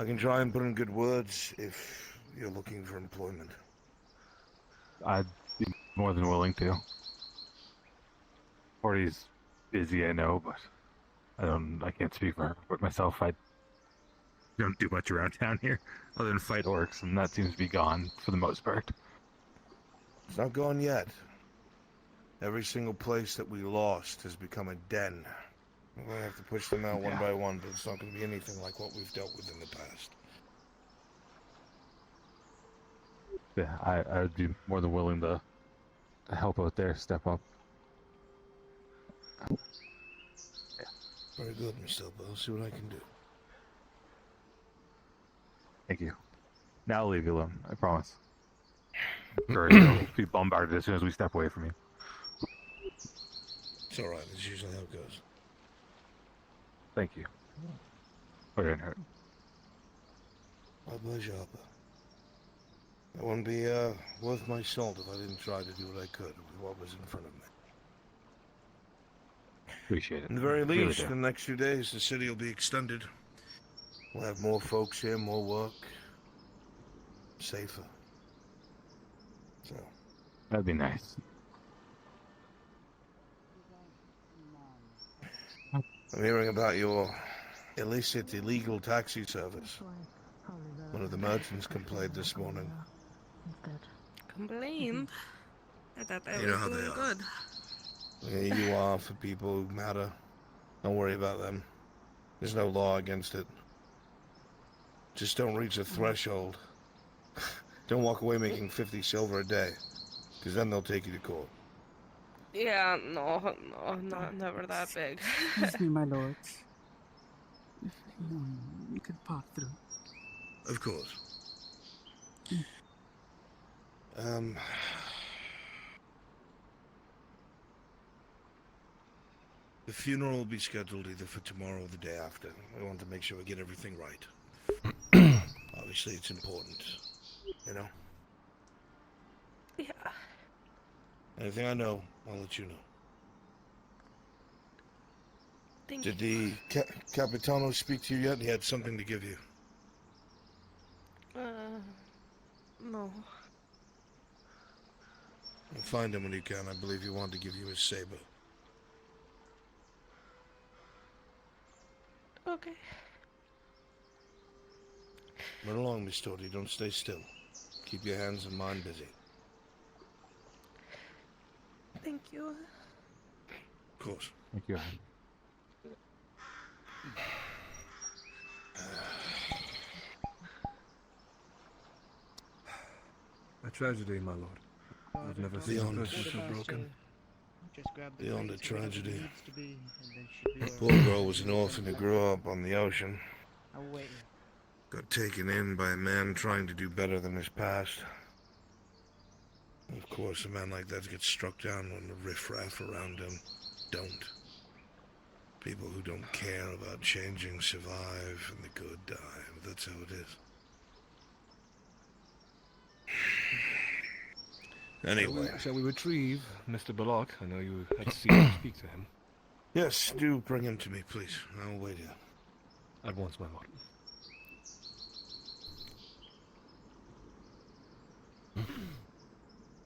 I can try and put in good words if you're looking for employment. I'd be more than willing to. Forty's busy, I know, but I can't speak for her. But myself, I don't do much around town here, other than fight orcs, and that seems to be gone for the most part. It's not gone yet. Every single place that we lost has become a den. We're going to have to push them out one by one, but it's not going to be anything like what we've dealt with in the past. Yeah, I would be more than willing to help out there, step up. Yeah. Very good, Mr. Lupus. I'll see what I can do. Thank you. Now I'll leave you alone, I promise. Or you'll be bombarded as soon as we step away from you. It's alright, that's usually how it goes. Thank you. Put it in her. My pleasure, Harper. That wouldn't be worth my salt if I didn't try to do what I could with what was in front of me. Appreciate it. At the very Really least, do. in the next few days, the city will be extended. We'll have more folks here, more work. Safer. So. That'd be nice. I'm hearing about your illicit, illegal taxi service. One of the merchants complained this morning. Complained? I thought that You know was how they doing are. good. Here you are for people who matter. Don't worry about them. There's no law against it. Just don't reach a threshold. Don't walk away making 50 silver a day, because then they'll take you to court. Yeah, no, never that big. Excuse me, my lords. If you could pop through. Of course. The funeral will be scheduled either for tomorrow or the day after. We want to make sure we get everything right. Obviously, it's important, you know? Yeah. Anything I know, I'll let you know. Thank Did you. the Capitano speak to you yet? He had something to give you. No. Well, find him when you can. I believe he wanted to give you his saber. Okay. Run along, Miss Torty. Don't stay still. Keep your hands and mind busy. Thank you. Of course. Thank you. A tragedy, my lord. I've never seen a Beyond person so broken. Beyond a tragedy. The poor girl was an orphan who grew up on the ocean. Got taken in by a man trying to do better than his past. Of course, a man like that gets struck down when the riffraff around him don't. People who don't care about changing survive, and the good die. But that's how it is. Anyway. Shall we retrieve Mr. Bullock? I know you had seen him speak to him. Yes, do bring him to me, please. I'll wait here. At once, my lord.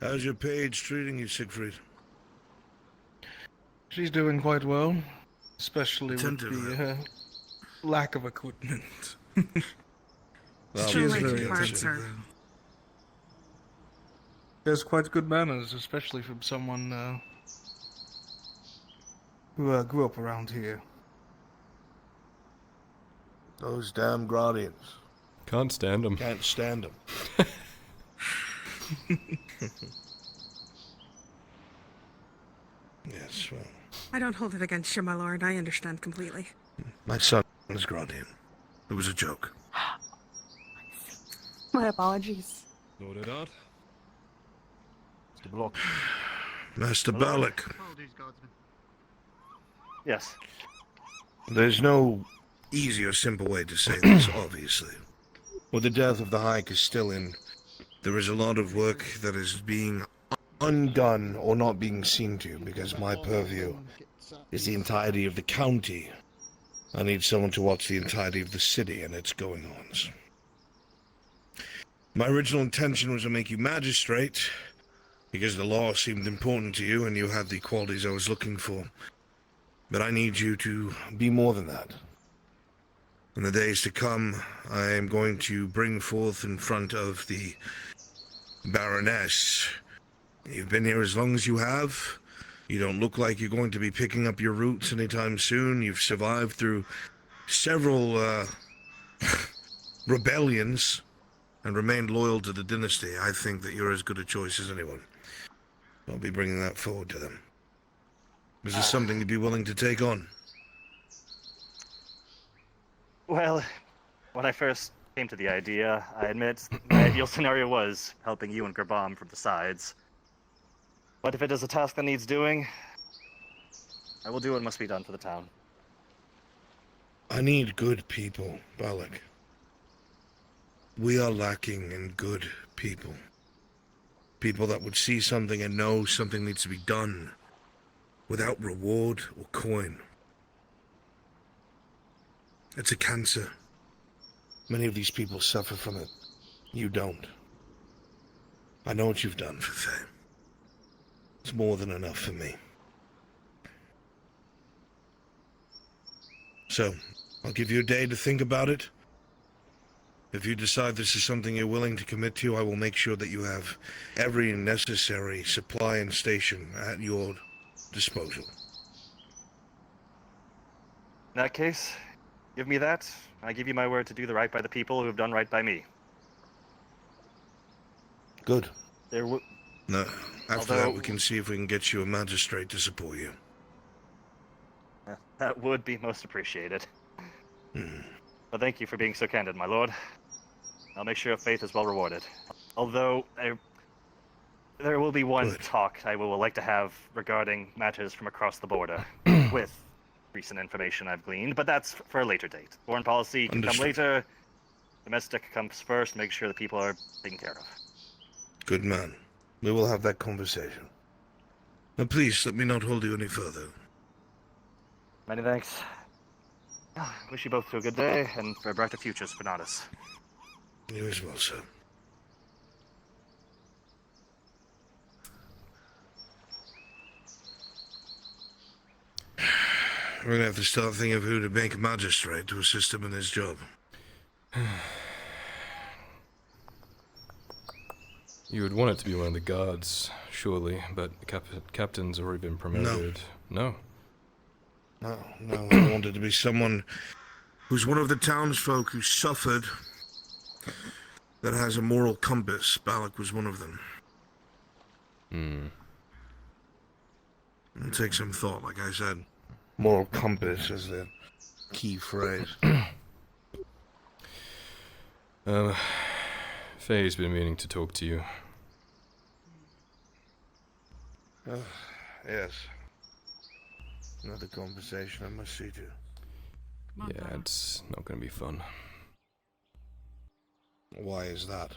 How's your page treating you, Siegfried? She's doing quite well, especially with Attentive. the lack of equipment. Well, She is like very to parts attentive. her. She has quite good manners, especially from someone who grew up around here. Those damn Gradians. Can't stand him. Can't stand them. Yes, well, I don't hold it against you, my lord. I understand completely. my son is Gradian. It was a joke. My apologies. Noted out. Mr. Bullock. Master Balak. Yes. There's no easy or simple way to say this, obviously. With the death of the High Castellan, there is a lot of work that is being undone or not being seen to, because my purview is the entirety of the county I need someone to watch the entirety of the city and its goings-ons. My original intention was to make you magistrate, because the law seemed important to you and you had the qualities I was looking for. But I need you to be more than that. In the days to come, I am going to bring forth in front of the Baroness. You've been here as long as you have. You don't look like you're going to be picking up your roots anytime soon. You've survived through several rebellions and remained loyal to the dynasty. I think that you're as good a choice as anyone. I'll be bringing that forward to them. Is this something you'd be willing to take on? Well, when I first came to the idea, I admit my ideal scenario was helping you and Grabam from the sides. But if it is a task that needs doing, I will do what must be done for the town. I need good people, Balak. We are lacking in good people. People that would see something and know something needs to be done, without reward or coin. It's a cancer. Many of these people suffer from it. You don't. I know what you've done for Faye. It's more than enough for me. So, I'll give you a day to think about it. If you decide this is something you're willing to commit to, I will make sure that you have every necessary supply and station at your disposal. In that case, give me that. I give you my word to do the right by the people who have done right by me. Good. There After that, we can see if we can get you a magistrate to support you. That would be most appreciated. Hmm. But thank you for being so candid, my lord. I'll make sure Faith is well rewarded. Although, there will be one Good. talk I will like to have regarding matters from across the border, with recent information I've gleaned, but that's for a later date. Foreign policy can come Understood. later. Domestic comes first, make sure the people are taken care of. Good man. We will have that conversation. Now please, let me not hold you any further. Many thanks. Wish you both a good day, and for brighter futures for Nautis. You as well, sir. We're gonna have to start thinking of who to make a magistrate to assist him in his job. You would want it to be one of the guards, surely, but the captain's already been promoted. No. No, I wanted to be someone who's one of the townsfolk who suffered, that has a moral compass. Balak was one of them. It'll take some thought, like I said. Moral compass is the key phrase. Faye's been meaning to talk to you. Yes. Another conversation I must see to. Yeah, it's not gonna be fun. Why is that?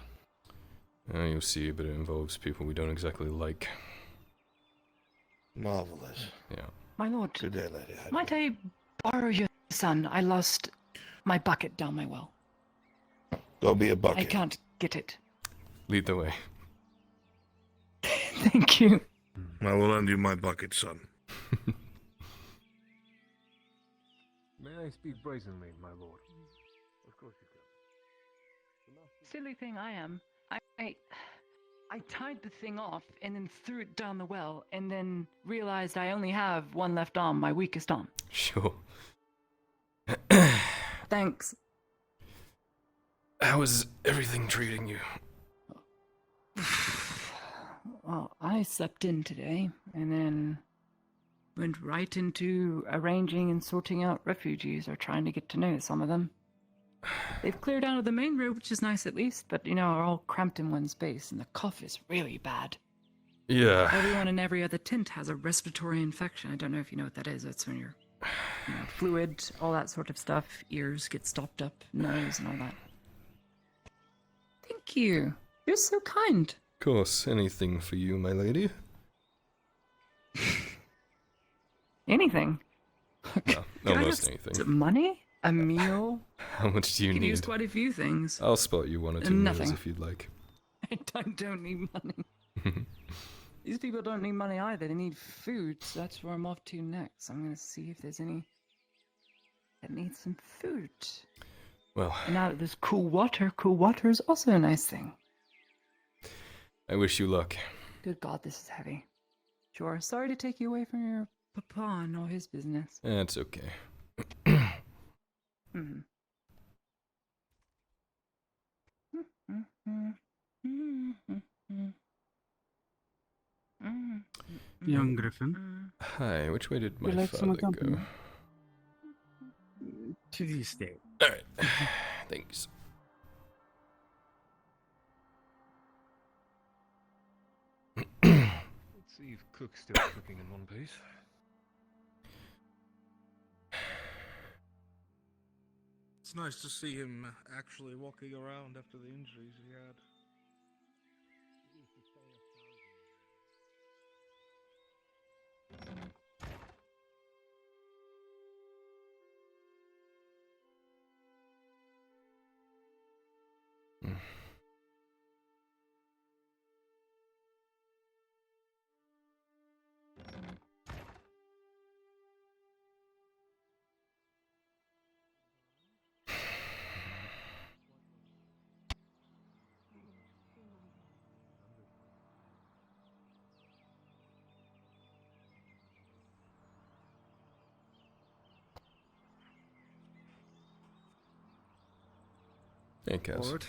You'll see, but it involves people we don't exactly like. Marvelous. Yeah. My lord, Good day, lady. might I borrow your son? I lost my bucket down my well. Go be a bucket. I can't get it. Lead the way. Thank you. I will lend you my bucket, son. May I speak brazenly, my lord? Of course you can. Silly thing I am. I tied the thing off and then threw it down the well and then realized I only have one left arm, my weakest arm. Sure. Thanks. How is everything treating you? Well, I slept in today and then went right into arranging and sorting out refugees or trying to get to know some of them. They've cleared out of the main road, which is nice at least, but, are all cramped in one space, and the cough is really bad. Yeah. Everyone in every other tent has a respiratory infection. I don't know if you know what that is. That's when you're, fluid, all that sort of stuff. Ears get stopped up, nose, and all that. Thank you. You're so kind. Of course, anything for you, my lady. Anything. No, Can I almost get anything. money? A meal? How much do you Could use need? quite a few things. I'll spot you 1 or 2 meals Nothing. if you'd like. I don't need money. These people don't need money either. They need food. So that's where I'm off to next. I'm gonna see if there's any that need some food. Well, And now that there's cool water is also a nice thing. I wish you luck. Good God, this is heavy. Sure, sorry to take you away from your papa and all his business. That's okay. Mhm. Young Griffin, Hi, which way did my would you like some father company? go? To the estate. Alright, thanks. Let's see if Cook's still cooking in one piece. It's nice to see him actually walking around after the injuries he had. Hey, Kaz. Lord.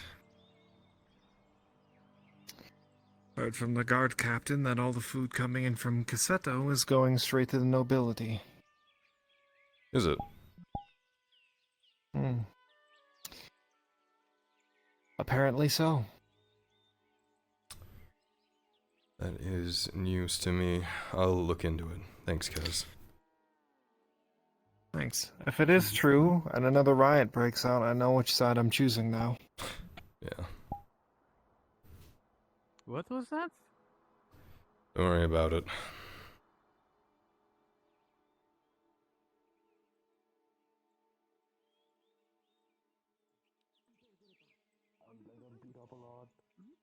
Heard from the guard captain that all the food coming in from Cassetto is going straight to the nobility. Is it? Apparently so. That is news to me. I'll look into it. Thanks, Kaz. Thanks. If it is true, and another riot breaks out, I know which side I'm choosing now. Yeah. What was that? Don't worry about it.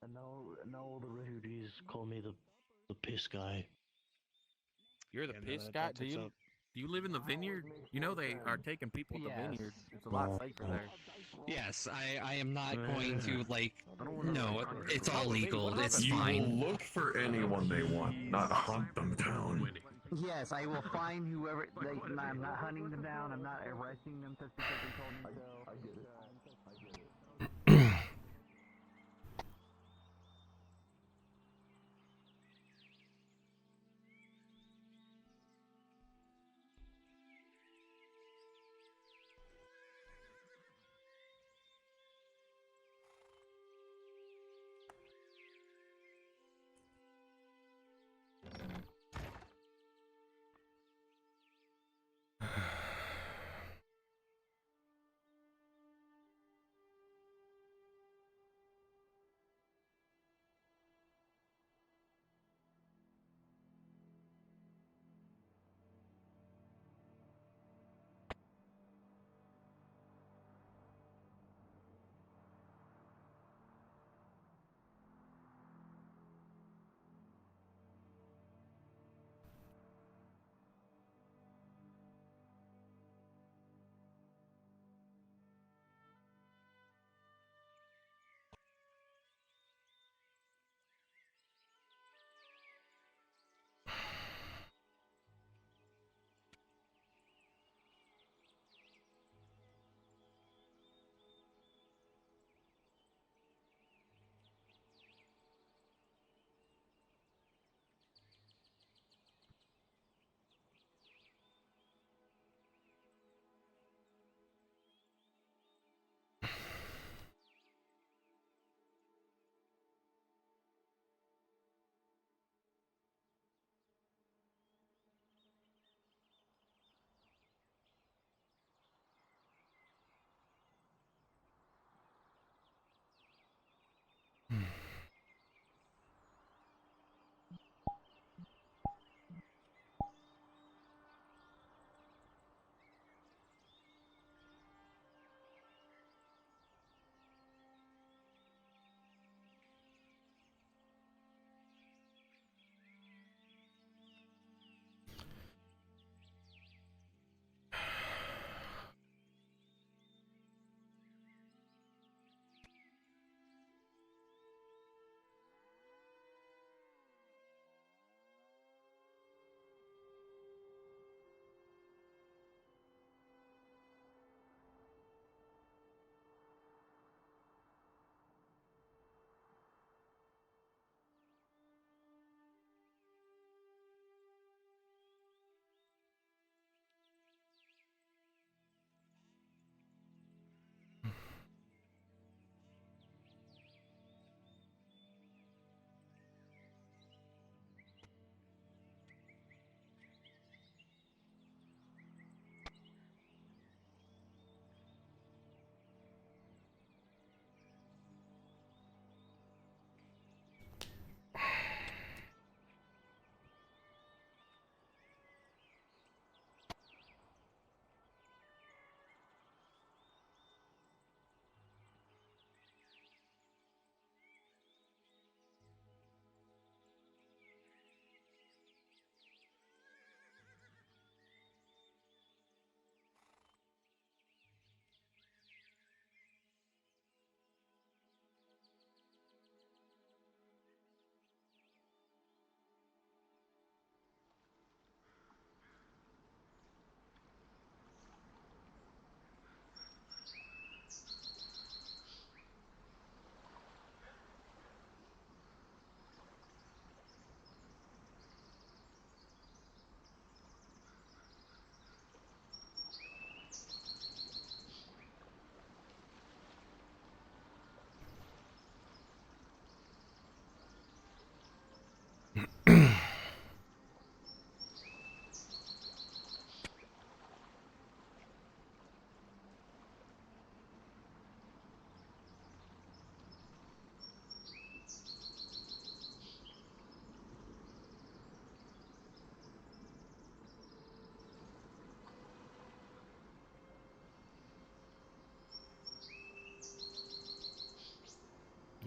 And now all the refugees call me the piss guy. You're the piss guy? Do you live in the vineyard? You know they are taking people at the vineyard. It's a lot safer there. Yes, I am not going to, like, no, it's all legal, it's fine. You will look for anyone they want, not hunt them down. Yes, I will find whoever, like, I'm not hunting them down, I'm not arresting them just because they told me so. I get it.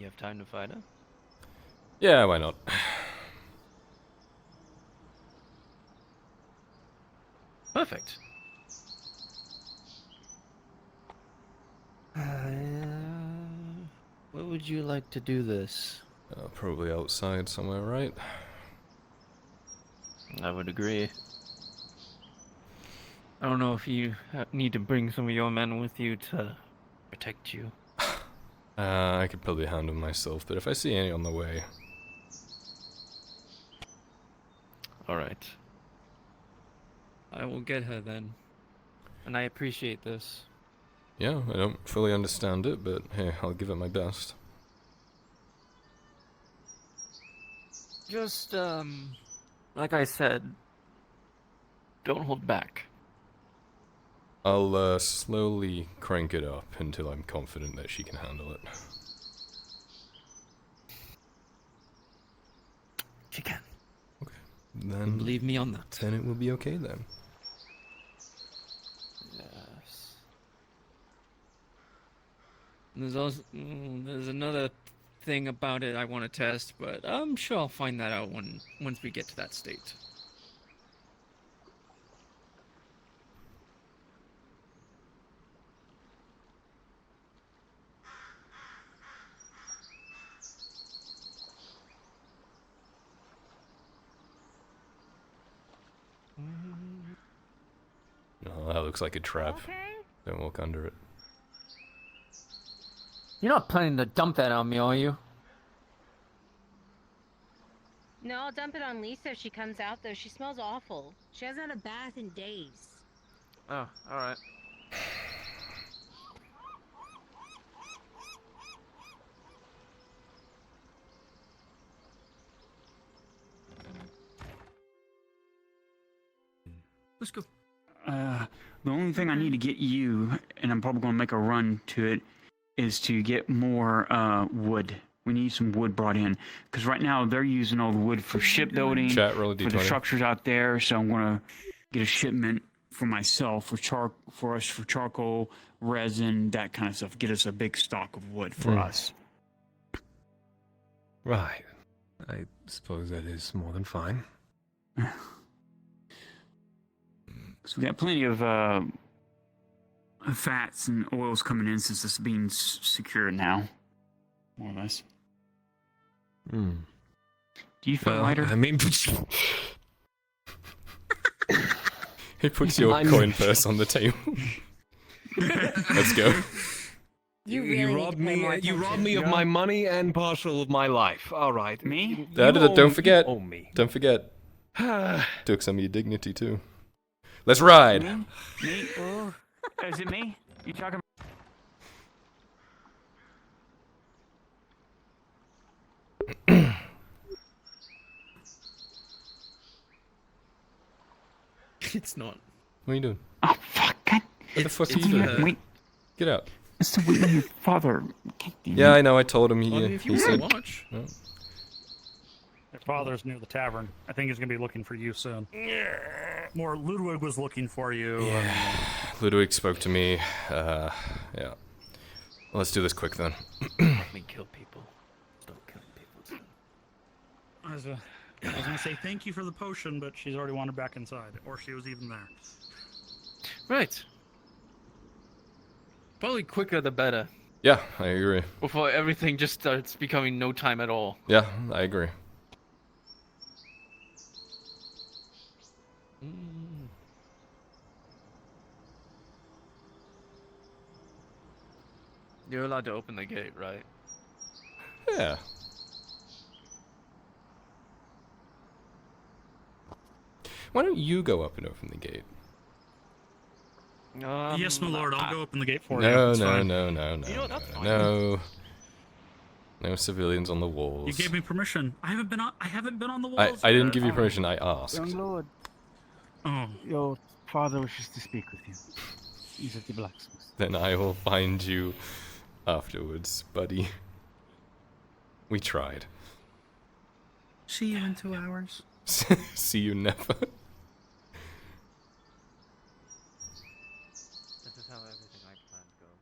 You have time to fight her? Yeah, why not? Perfect. Where would you like to do this? Probably outside somewhere, right? I would agree. I don't know if you need to bring some of your men with you to protect you. I could probably handle myself, but if I see any on the way... Alright. I will get her then. And I appreciate this. Yeah, I don't fully understand it, but hey, I'll give it my best. Just, like I said, don't hold back. I'll slowly crank it up until I'm confident that she can handle it. She can. Okay. Then believe me on that. Then it will be okay then. Yes. There's also there's another thing about it I want to test, but I'm sure I'll find that out once we get to that state. Oh, that looks like a trap. Don't walk under it. You're not planning to dump that on me, are you? No, I'll dump it on Lisa if she comes out, though. She smells awful. She hasn't had a bath in days. Oh, alright. Let's go. The only thing I need to get you, and I'm probably going to make a run to it, is to get more wood. We need some wood brought in. Because right now they're using all the wood for shipbuilding, Chat, roll a for D20. the structures out there. So I'm going to get a shipment for myself, for us, for charcoal, resin, that kind of stuff. Get us a big stock of wood for us. Right. I suppose that is more than fine. So we got plenty of fats and oils coming in since it's being secure now, more or less. Hmm. Do you feel lighter? I mean, He puts your coin purse on the table. Let's go. You robbed me. You robbed me of my money and partial of my life. All right. Me? Don't forget. You owe me. Don't forget. Took some of your dignity too. Let's ride. Me? Oh, is it me? You talking? It's not. What are you doing? Oh fuck! God. What the fuck are it's you doing? Wait. Get out. It's the way your father. Yeah, I know. I told him. Well, if you He want said. to watch. No. Their father's near the tavern. I think he's gonna be looking for you soon. More Ludwig was looking for you. Yeah. Ludwig spoke to me. Yeah. Well, let's do this quick then. Let me kill people. Stop killing people. I was gonna say thank you for the potion, but she's already wandered back inside, or she was even there. Right. Probably quicker the better. Yeah, I agree. Before everything just starts becoming no time at all. Yeah, I agree. You're allowed to open the gate, right? Yeah. Why don't you go up and open the gate? Yes, my lord. I'll go open the gate for No, you. no, No. No civilians on the walls. You gave me permission. I haven't been on the walls. I didn't give you permission. I asked. Young lord. Oh. Your father wishes to speak with you. He's at the blacksmith. Then I will find you afterwards, buddy. We tried. See you in 2 hours. See you never. This is how everything I planned goes.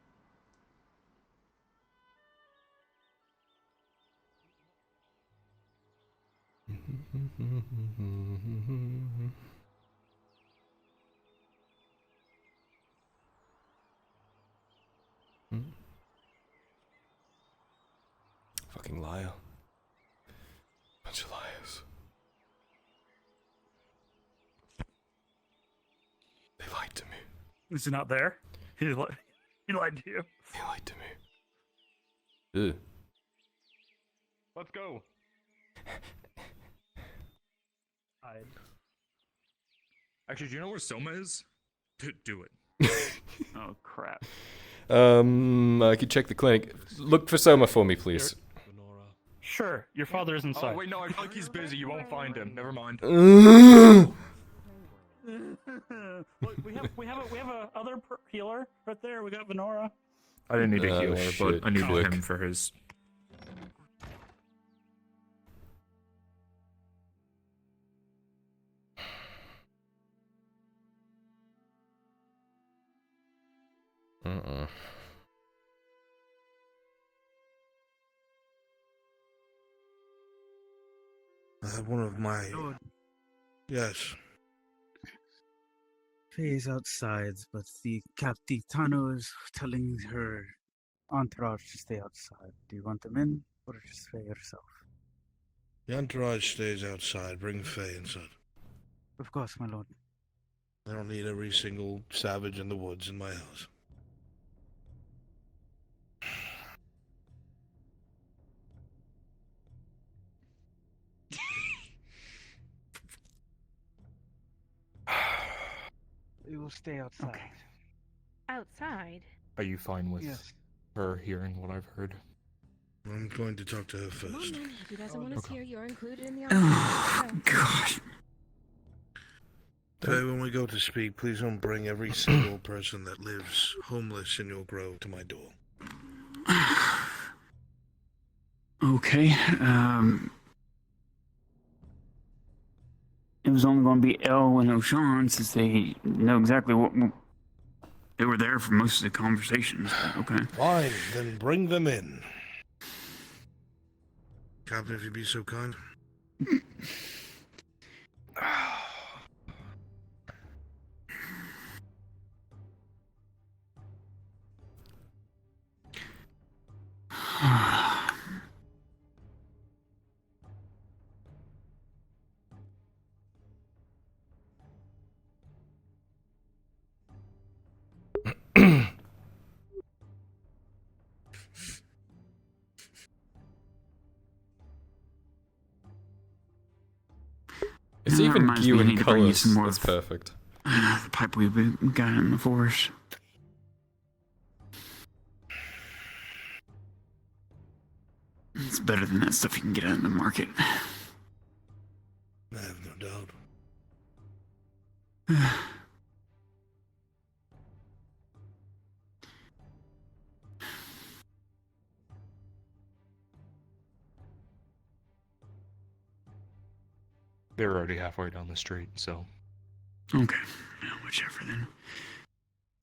Fucking liar. Bunch of liars. They lied to me. Is he not there? He lied to you. He lied to me. Ew. Let's go. Actually, do you know where Soma is? Do it. Oh crap. I could check the clinic. Look for Soma for me, please. Sure, your father is inside. Oh wait, no, I feel like he's busy. You won't find him. Never mind. Look, we have a other healer right there. We got Venora. I didn't need a Oh, healer, shit, but I needed click. him for his. One of my... Lord. Yes. Faye is outside, but the Capitano is telling her entourage to stay outside. Do you want them in, or just Faye herself? The entourage stays outside. Bring Faye inside. Of course, my lord. I don't need every single savage in the woods in my house. We will stay outside. Okay. Outside? Are you fine with Yes. her hearing what I've heard? I'm going to talk to her first. Come on, then. If he doesn't want us here, you're included in the Oh, office. God. Faye, when we go to speak, please don't bring every single person that lives homeless in your grove to my door. Okay. It was only going to be Elle and O'Shawn since they know exactly what they were there for most of the conversations. Okay. Fine, then bring them in. Captain, if you'd be so kind. It's That even reminds gear me, I and need to bring you colors. some more That's of- perfect. The pipe we got in the forest. It's better than that stuff you can get out in the market. I have no doubt. They're already halfway down the street, so. Okay. Yeah, whichever then.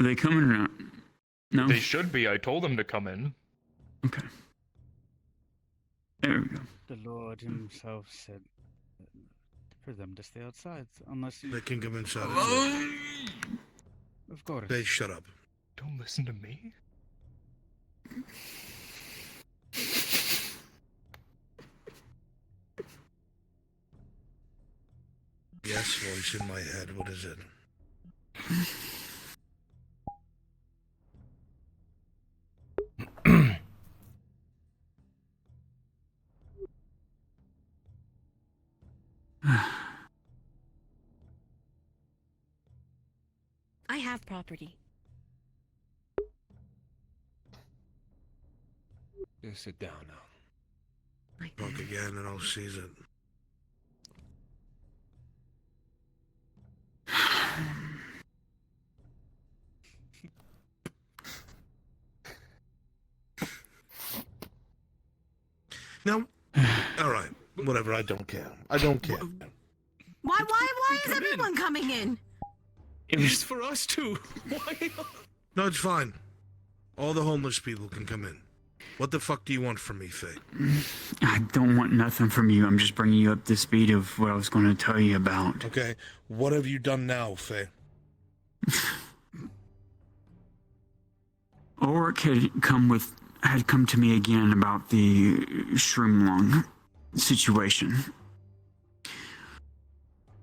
Are they coming or not? No? They should be. I told them to come in. Okay. There we go. The Lord himself said for them to stay outside, unless you... They can come inside. Of course. They shut up. Don't listen to me. Yes, voice in my head. What is it? I have property. Just sit down now. Talk again and I'll seize it. No. All right. Whatever. I don't care. I don't care. Why is everyone coming in? It was for us too. Why? No, it's fine. All the homeless people can come in. What the fuck do you want from me, Faye? I don't want nothing from you. I'm just bringing you up to speed of what I was going to tell you about. Okay, what have you done now, Faye? Ulrich had come to me again about the Shroom lung situation.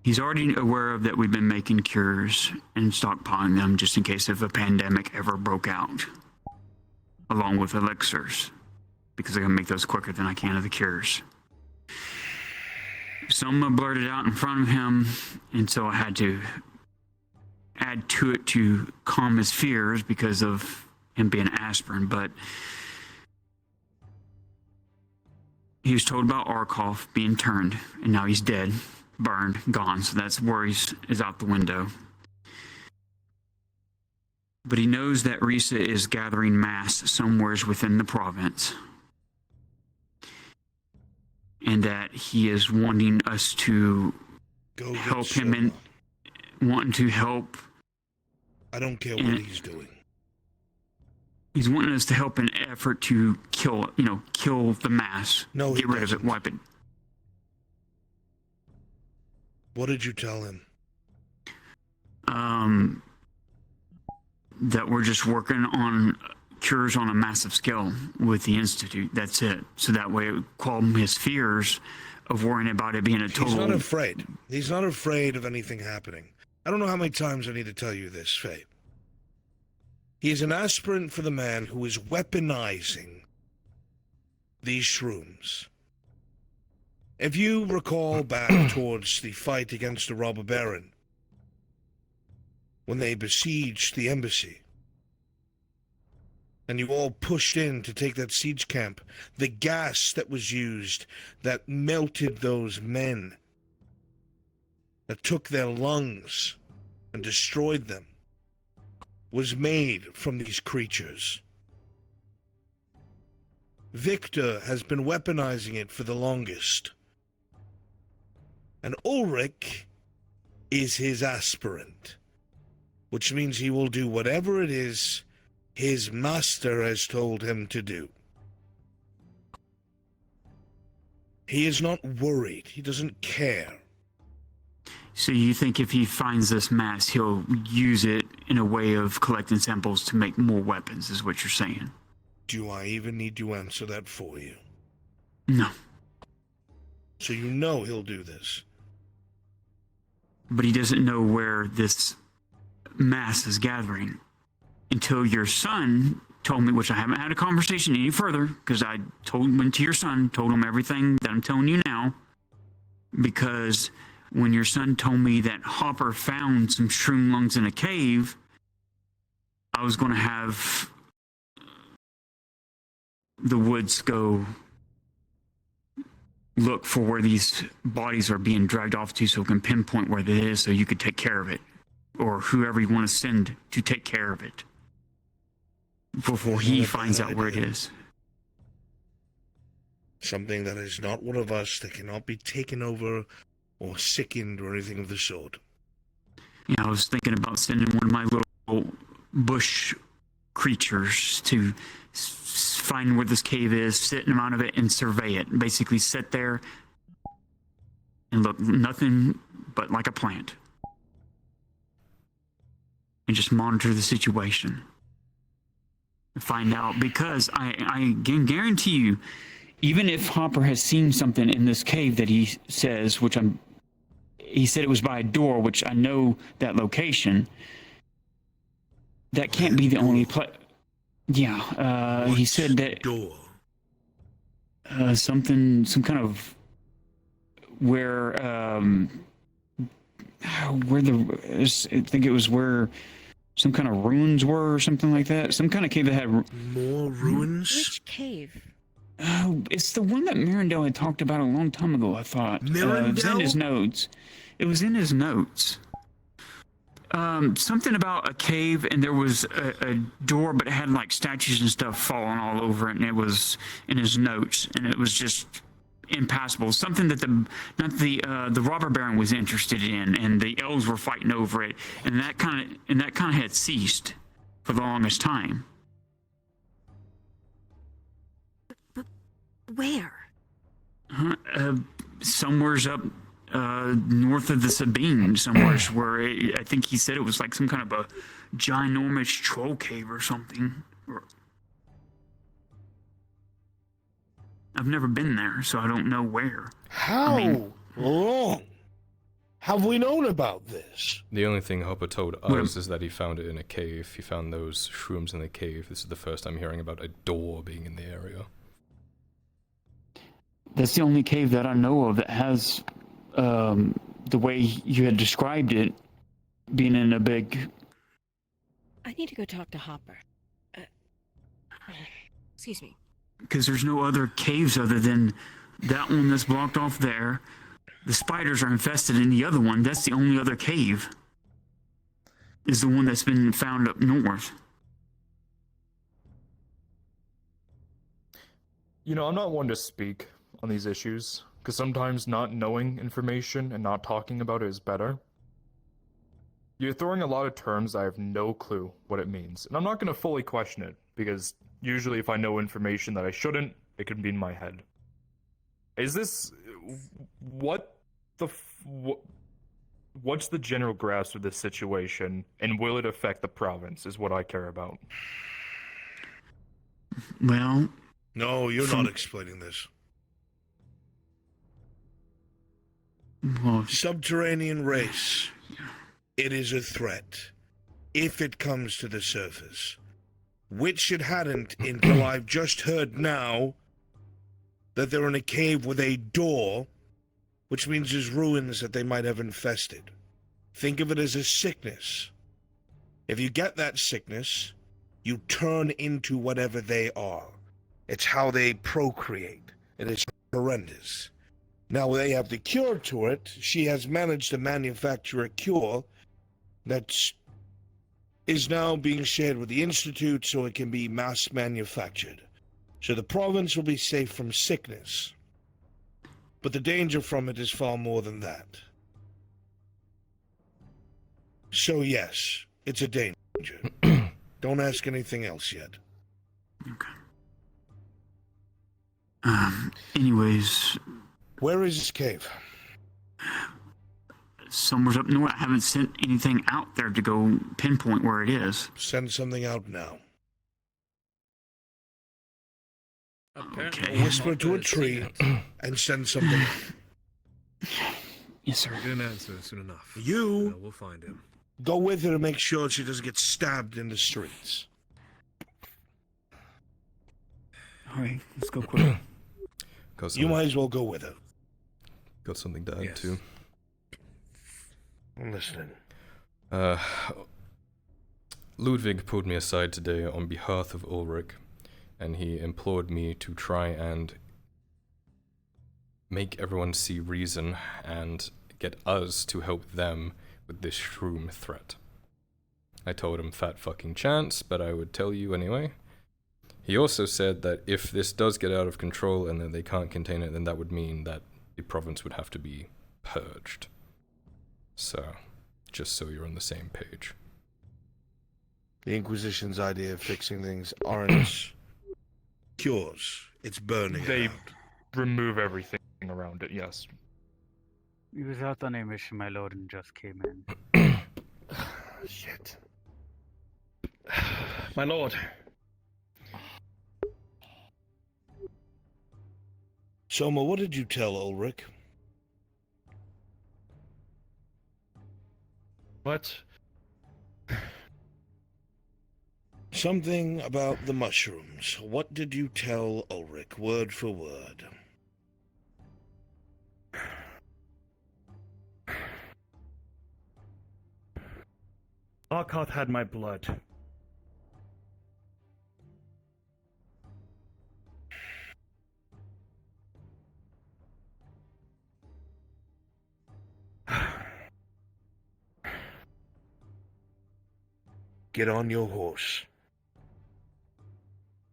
He's already aware of that we've been making cures and stockpiling them just in case if a pandemic ever broke out, along with elixirs, because I can make those quicker than I can of the cures. Some blurted out in front of him, and so I had to add to it to calm his fears because of him being aspirin, but he was told about Arkov being turned, and now he's dead, burned, gone, so that's worries is out the window. But he knows that Risa is gathering mass somewheres within the province, and that he is wanting us to help him and wanting to help. I don't care what he's doing. He's wanting us to help in an effort to kill the mass. No, get rid of it, wipe it. What did you tell him? That we're just working on cures on a massive scale with the Institute. That's it. So that way it would calm his fears of worrying about it being a total... He's not afraid. He's not afraid of anything happening. I don't know how many times I need to tell you this, Faye. He is an aspirant for the man who is weaponizing these shrooms. If you recall back towards the fight against the robber baron, when they besieged the embassy, and you all pushed in to take that siege camp, the gas that was used that melted those men, that took their lungs and destroyed them, was made from these creatures. Victor has been weaponizing it for the longest. And Ulrich is his aspirant, which means he will do whatever it is his master has told him to do. He is not worried. He doesn't care. So you think if he finds this mass, he'll use it in a way of collecting samples to make more weapons, is what you're saying? Do I even need to answer that for you? No. So you know he'll do this. But he doesn't know where this mass is gathering until your son told me, which I haven't had a conversation any further, because I went to your son, told him everything that I'm telling you now, because when your son told me that Hopper found some shroom lungs in a cave, I was going to have the woods go look for where these bodies are being dragged off to so we can pinpoint where it is so you could take care of it, or whoever you want to send to take care of it before he finds out where it is. Something that is not one of us, that cannot be taken over or sickened or anything of the sort. Yeah, I was thinking about sending one of my little bush creatures to find where this cave is, sit in out of it, and survey it. Basically sit there and look nothing but like a plant. And just monitor the situation. Find out, because I can guarantee you, even if Hopper has seen something in this cave that he says, he said it was by a door, which I know that location, that can't be the only place. Yeah, he said that door. Some kind of where I think it was where some kind of ruins were or something like that. Some kind of cave that had more ruins. Which cave? Oh, it's the one that Mirandel had talked about a long time ago, I thought. Mirandel? It was in his notes. It was in his notes. Something about a cave, and there was a door, but it had like statues and stuff falling all over it, and it was in his notes, and it was just impassable. Something that the robber baron was interested in, and the elves were fighting over it, and that kind of had ceased for the longest time. Where? Somewhere's up north of the Sabine, somewhere's where I think he said it was like some kind of a ginormous troll cave or something. I've never been there, so I don't know where. How long have we known about this? The only thing Hopper told us is that he found it in a cave. He found those shrooms in the cave. This is the first time hearing about a door being in the area. That's the only cave that I know of that has the way you had described it, being in a big... I need to go talk to Hopper. Excuse me. Because there's no other caves other than that one that's blocked off there. The spiders are infested in the other one. That's the only other cave. Is the one that's been found up north. You know, I'm not one to speak on these issues, because sometimes not knowing information and not talking about it is better. You're throwing a lot of terms I have no clue what it means, and I'm not going to fully question it, because usually if I know information that I shouldn't, it could be in my head. Is this... what's the general grasp of this situation, and will it affect the province, is what I care about. Well... No, you're not explaining this. Well, subterranean race. It is a threat. If it comes to the surface. Which it hadn't until I've just heard now that they're in a cave with a door, which means there's ruins that they might have infested. Think of it as a sickness. If you get that sickness, you turn into whatever they are. It's how they procreate. It is horrendous. Now they have the cure to it. She has managed to manufacture a cure that is now being shared with the Institute so it can be mass manufactured. So the province will be safe from sickness. But the danger from it is far more than that. So yes, it's a danger. Don't ask anything else yet. Okay. Anyways... Where is this cave? Somewhere up north. I haven't sent anything out there to go pinpoint where it is. Send something out now. Okay. Whisper to a tree and send something out. Yes, sir. Get an answer soon enough. You We'll find him. go with her to make sure she doesn't get stabbed in the streets. Alright, let's go quick. You might as well go with her. Got something to add too. I'm listening. Ludwig pulled me aside today on behalf of Ulrich, and he implored me to try and make everyone see reason and get us to help them with this Shroom threat. I told him fat fucking chance, but I would tell you anyway. He also said that if this does get out of control and then they can't contain it, then that would mean that the province would have to be purged. So, just so you're on the same page. The Inquisition's idea of fixing things aren't cures. It's burning. They remove everything around it, yes. He was out on a mission, my lord, and just came in. Shit. My lord. Soma, what did you tell Ulrich? What? Something about the mushrooms. What did you tell Ulrich, word for word? Arkoth had my blood. Get on your horse.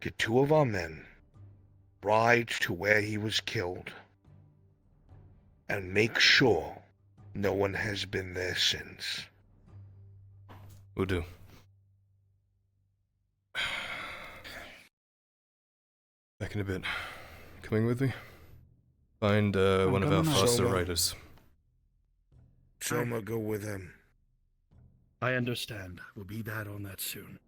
Get 2 of our men. Ride to where he was killed. And make sure no one has been there since. Will do. Back in a bit. coming with me? Find one of our coming on. faster Soma. riders. Soma, go with him. I understand. We'll be back on that soon.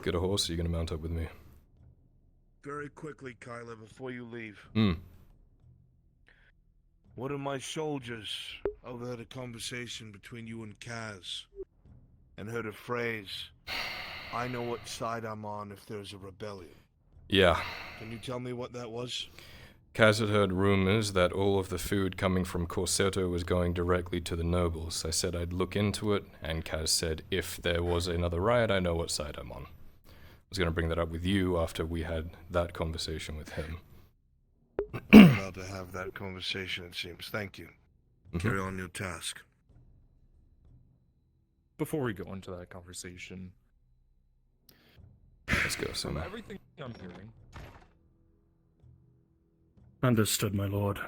Get a horse, or you gonna mount up with me? Very quickly, Kyla, before you leave. Hmm. One of my soldiers overheard a conversation between you and Kaz, and heard a phrase, "I know what side I'm on if there's a rebellion." Yeah. Can you tell me what that was? Kaz had heard rumors that all of the food coming from Corsetto was going directly to the nobles. I said I'd look into it, and Kaz said if there was another riot, I know what side I'm on. I was going to bring that up with you after we had that conversation with him. I'm about to have that conversation, it seems. Thank you. Carry on your task. Before we go into that conversation, let's go, from Soma. everything I'm hearing, Understood, my lord.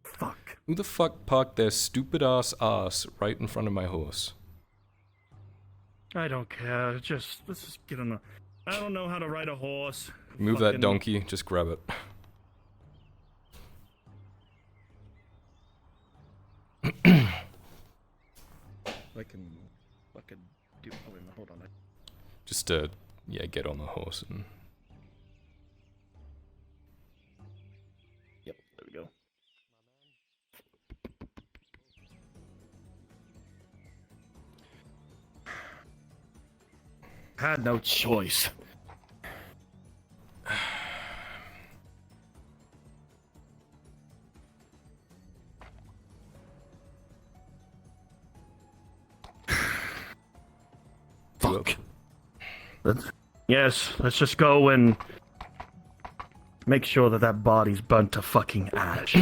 Fuck. Who the fuck parked their stupid ass right in front of my horse? I don't care. Let's just get on a... I don't know how to ride a horse. Move that donkey, just grab it. I can do... Oh, wait, hold on. Just, yeah, get on the horse and... Yep, there we go. Had no choice. Fuck. Let's just go and make sure that that body's burnt to fucking ash.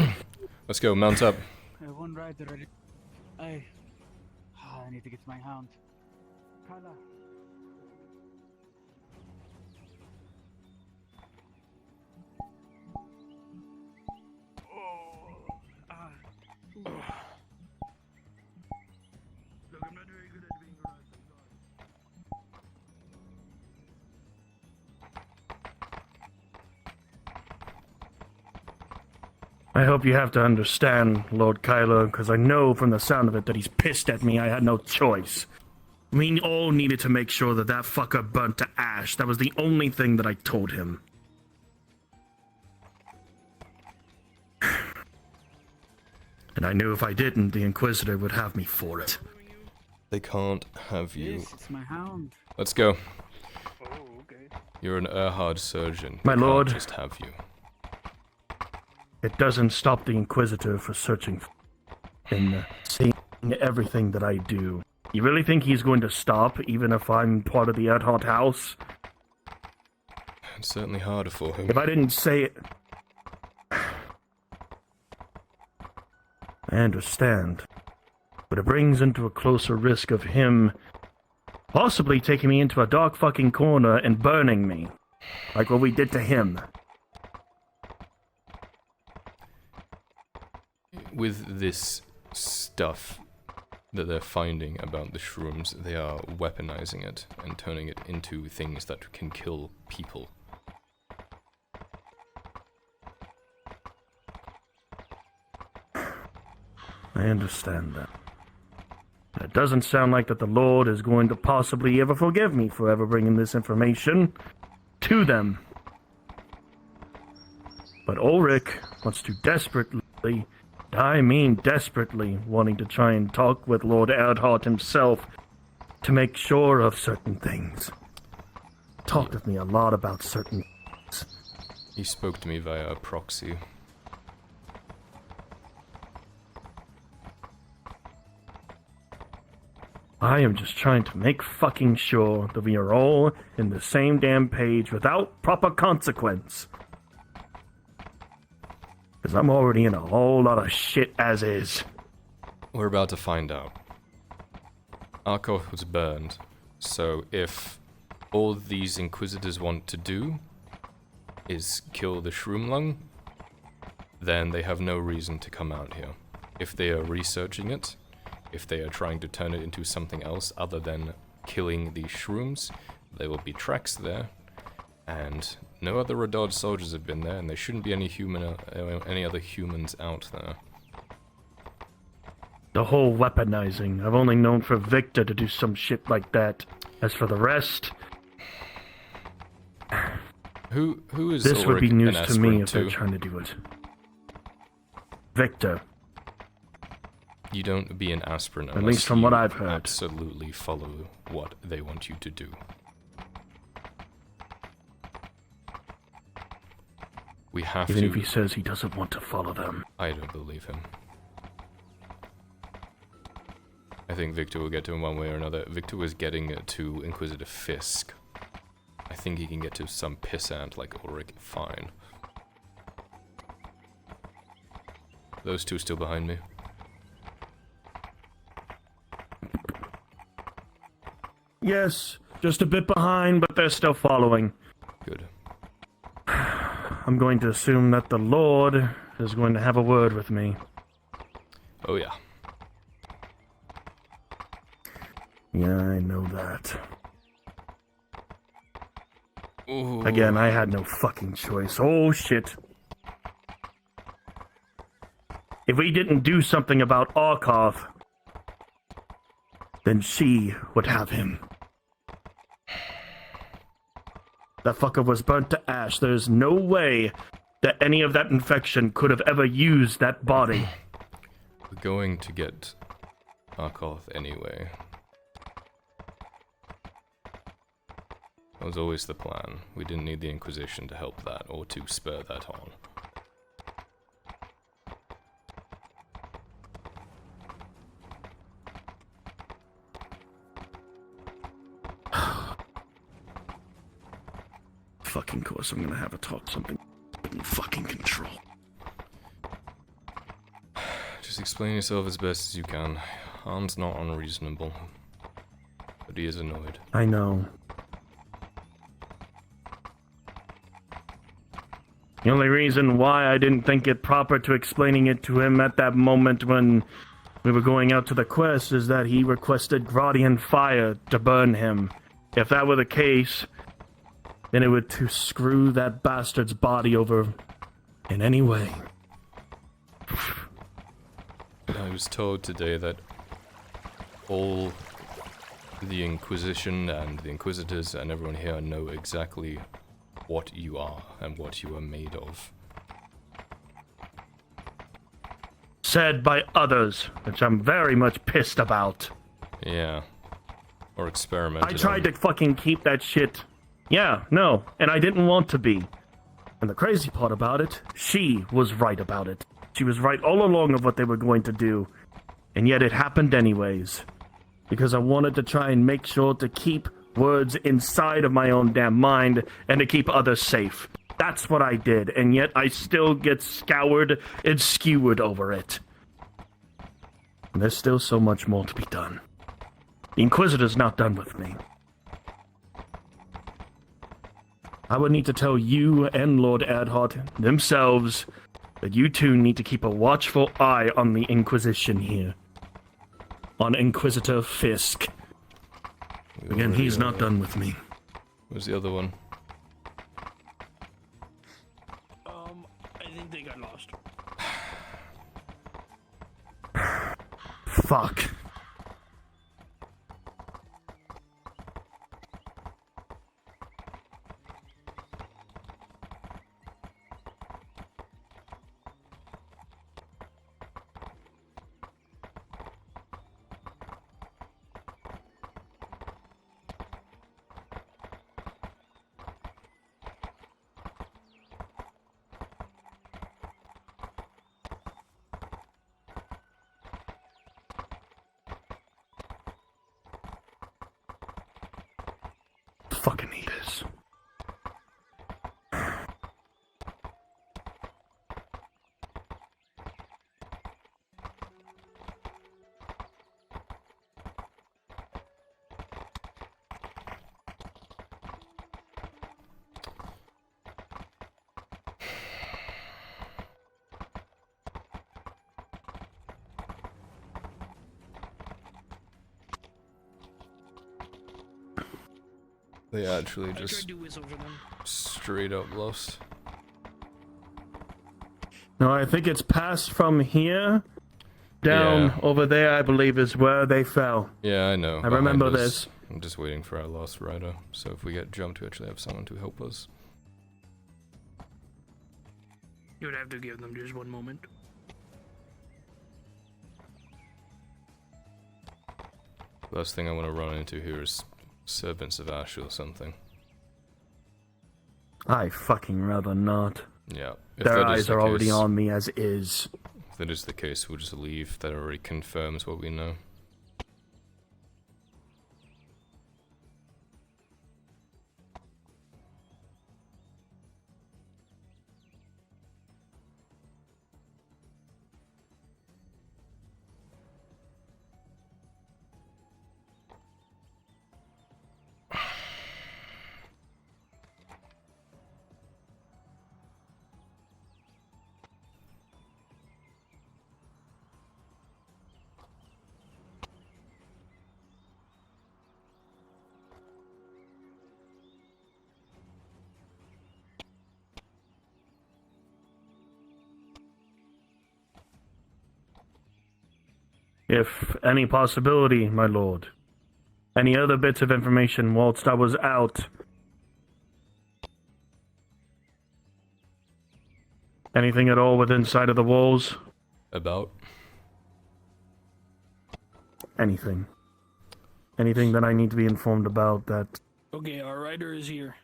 Let's go, mount up. I have one rider ready. I need to get to my hound. Kyla. I hope you have to understand, Lord Kylo, because I know from the sound of it that he's pissed at me. I had no choice. We all needed to make sure that that fucker burnt to ash. That was the only thing that I told him. And I knew if I didn't, the Inquisitor would have me for it. They can't have you. Yes, it's my hound. Let's go. You're an Erhard surgeon. My They can't lord. just have you. It doesn't stop the Inquisitor for searching and seeing everything that I do. You really think he's going to stop, even if I'm part of the Erhard house? It's certainly harder for him. If I didn't say it... I understand. But it brings into a closer risk of him possibly taking me into a dark fucking corner and burning me. Like what we did to him. With this stuff that they're finding about the shrooms, they are weaponizing it and turning it into things that can kill people. I understand that. It doesn't sound like that the Lord is going to possibly ever forgive me for ever bringing this information to them. But Ulrich wants to desperately, I mean desperately, wanting to try and talk with Lord Erdhart himself to make sure of certain things. Talked with me a lot about certain things. He spoke to me via a proxy. I am just trying to make fucking sure that we are all in the same damn page without proper consequence. Because I'm already in a whole lot of shit as is. We're about to find out. Arkoth was burned, so if all these Inquisitors want to do is kill the Shroom Lung, then they have no reason to come out here. If they are researching it, if they are trying to turn it into something else other than killing these shrooms, there will be tracks there, and no other Radod soldiers have been there, and there shouldn't be any other humans out there. The whole weaponizing. I've only known for Victor to do some shit like that. As for the rest... Who is This would be Ulrich news an to me aspirant if they're to? trying to do it. Victor. You don't be an aspirant At unless least from what you I've heard. absolutely follow what they want you to do. We have Even to... if he says he doesn't want to follow them. I don't believe him. I think Victor will get to him one way or another. Victor was getting to Inquisitor Fisk. I think he can get to some pissant like Ulrich. Fine. Those two still behind me. Yes, just a bit behind, but they're still following. Good. I'm going to assume that the Lord is going to have a word with me. Oh yeah. Yeah, I know that. Ooh. Again, I had no fucking choice. Oh shit. If we didn't do something about Arkoth, then she would have him. That fucker was burnt to ash. There's no way that any of that infection could have ever used that body. We're going to get Arkoth anyway. That was always the plan. We didn't need the Inquisition to help that, or to spur that on. Fucking course I'm gonna have a talk something in fucking control. Just explain yourself as best as you can. Han's not unreasonable. But he is annoyed. I know. The only reason why I didn't think it proper to explaining it to him at that moment when we were going out to the quest is that he requested Gradian fire to burn him. If that were the case, then it would to screw that bastard's body over in any way. I was told today that all the Inquisition and the Inquisitors and everyone here know exactly what you are and what you are made of. Said by others, which I'm very much pissed about. Yeah. Or experimented I tried on. to fucking keep that shit. Yeah, no, and I didn't want to be. And the crazy part about it, she was right about it. She was right all along of what they were going to do. And yet it happened anyways. Because I wanted to try and make sure to keep words inside of my own damn mind and to keep others safe. That's what I did, and yet I still get scoured and skewered over it. And there's still so much more to be done. The Inquisitor's not done with me. I would need to tell you and Lord Erdhart themselves that you two need to keep a watchful eye on the Inquisition here. On Inquisitor Fisk. Again, he's not done with me. Where's the other one? I think they got lost. Fuck. Fucking Nautis. They actually I tried just to whiz over them. straight up lost. No, I think it's passed from here down Yeah. over there, I believe, is where they fell. Yeah, I know. I remember behind us. this. I'm just waiting for our last rider. So if we get jumped, we actually have someone to help us. You would have to give them just one moment. Last thing I want to run into here is Servants of Ash or something. I fucking rather not. Yeah. If Their that is eyes the are already case- on me as is. If that is the case, we'll just leave. That already confirms what we know. If any possibility, my lord. Any other bits of information whilst I was out? Anything at all within sight of the walls? About? Anything. Anything that I need to be informed about that... Okay, our rider is here.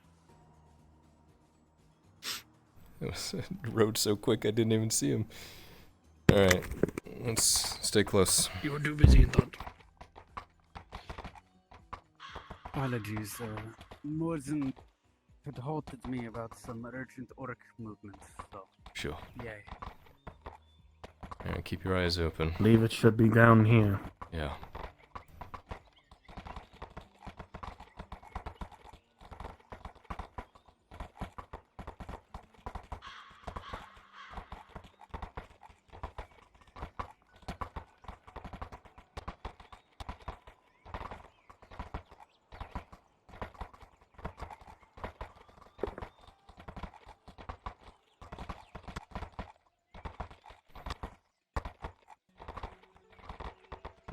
It rode so quick I didn't even see him. Alright, let's stay close. You were too busy in thought. Apologies, Morzen had halted me about some urgent orc movements, so... Sure. Yay. Alright, keep your eyes open. Believe it should be down here. Yeah.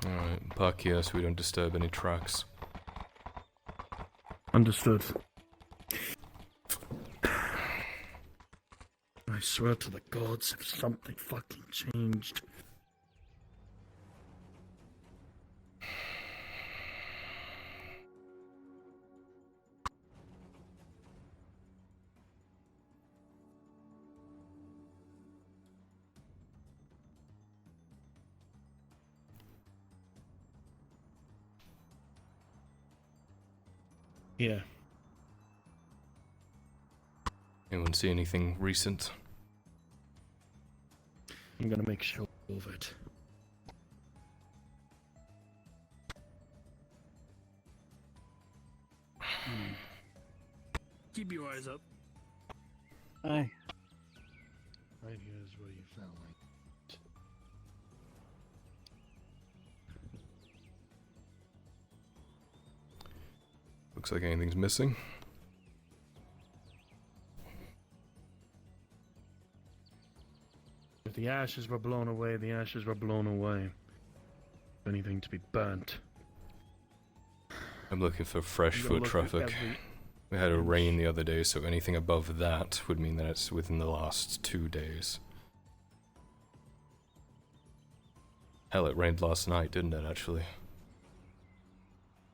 Alright, park here so we don't disturb any tracks. Understood. I swear to the gods if something fucking changed. Yeah. Anyone see anything recent? I'm gonna make sure of it. Keep your eyes up. Aye. Right here is where you fell. Looks like anything's missing. If the ashes were blown away, the ashes were blown away. If anything to be burnt. I'm looking for fresh I'm foot gonna look at traffic. every We had a rain the other day, so anything above that would mean that it's within the last 2 days. Hell, it rained last night, didn't it, actually?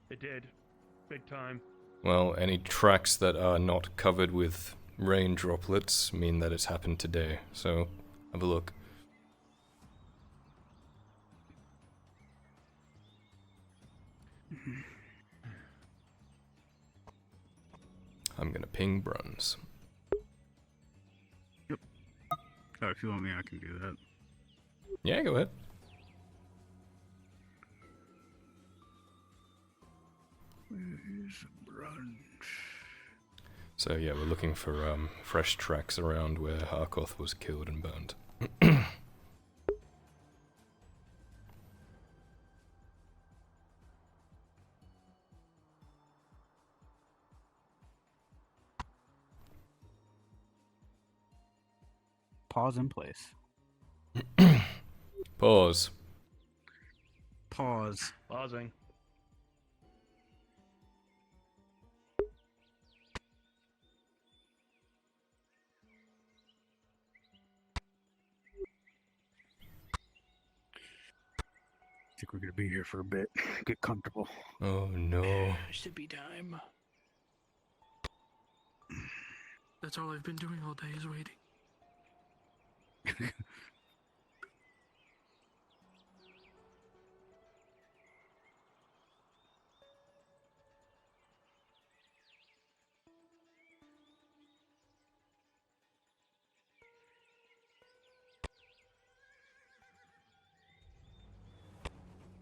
It did. Big time. Well, any tracks that are not covered with rain droplets mean that it's happened today, so have a look. I'm gonna ping Bruns. Yep. Oh, if you want me, I can do that. Yeah, go ahead. Where's brunch? So yeah, we're looking for fresh tracks around where Harkoth was killed and burned. Pause in place. Pause. Pause. Pausing. I think we're gonna be here for a bit. Get comfortable. Oh no. Should be time. That's all I've been doing all day is waiting.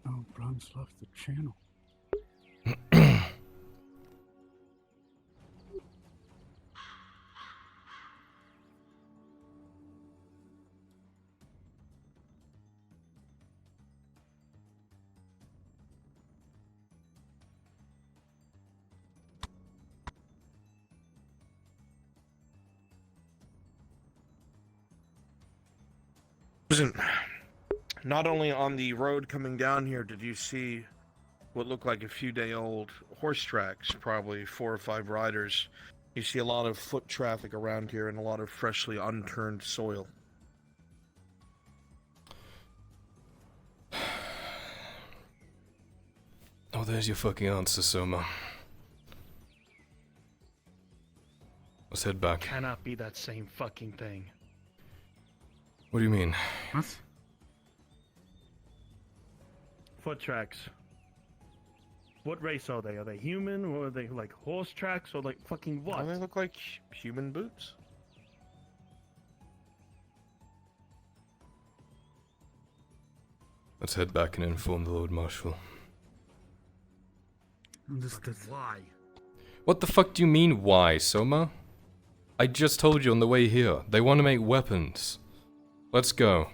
Oh, Bronze left the channel. Listen, not only on the road coming down here did you see what looked like a few-day-old horse tracks, probably 4 or 5 riders. You see a lot of foot traffic around here and a lot of freshly unturned soil. Oh, there's your fucking answer, Soma. Let's head back. Cannot be that same fucking thing. What do you mean? What? Foot tracks. What race are they? Are they human, or are they like horse tracks, or like fucking what? They look like human boots. Let's head back and inform the Lord Marshal. Why? What the fuck do you mean, why, Soma? I just told you on the way here. They want to make weapons. Let's go.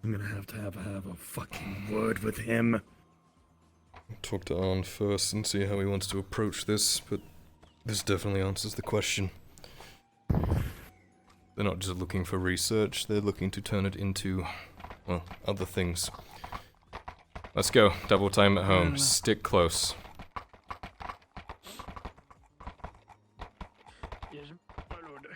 I'm gonna have to have a fucking word with him. Talk to Arn first and see how he wants to approach this, but this definitely answers the question. They're not just looking for research, they're looking to turn it into, well, other things. Let's go. Double time at home. Stick close. Yes, my lord.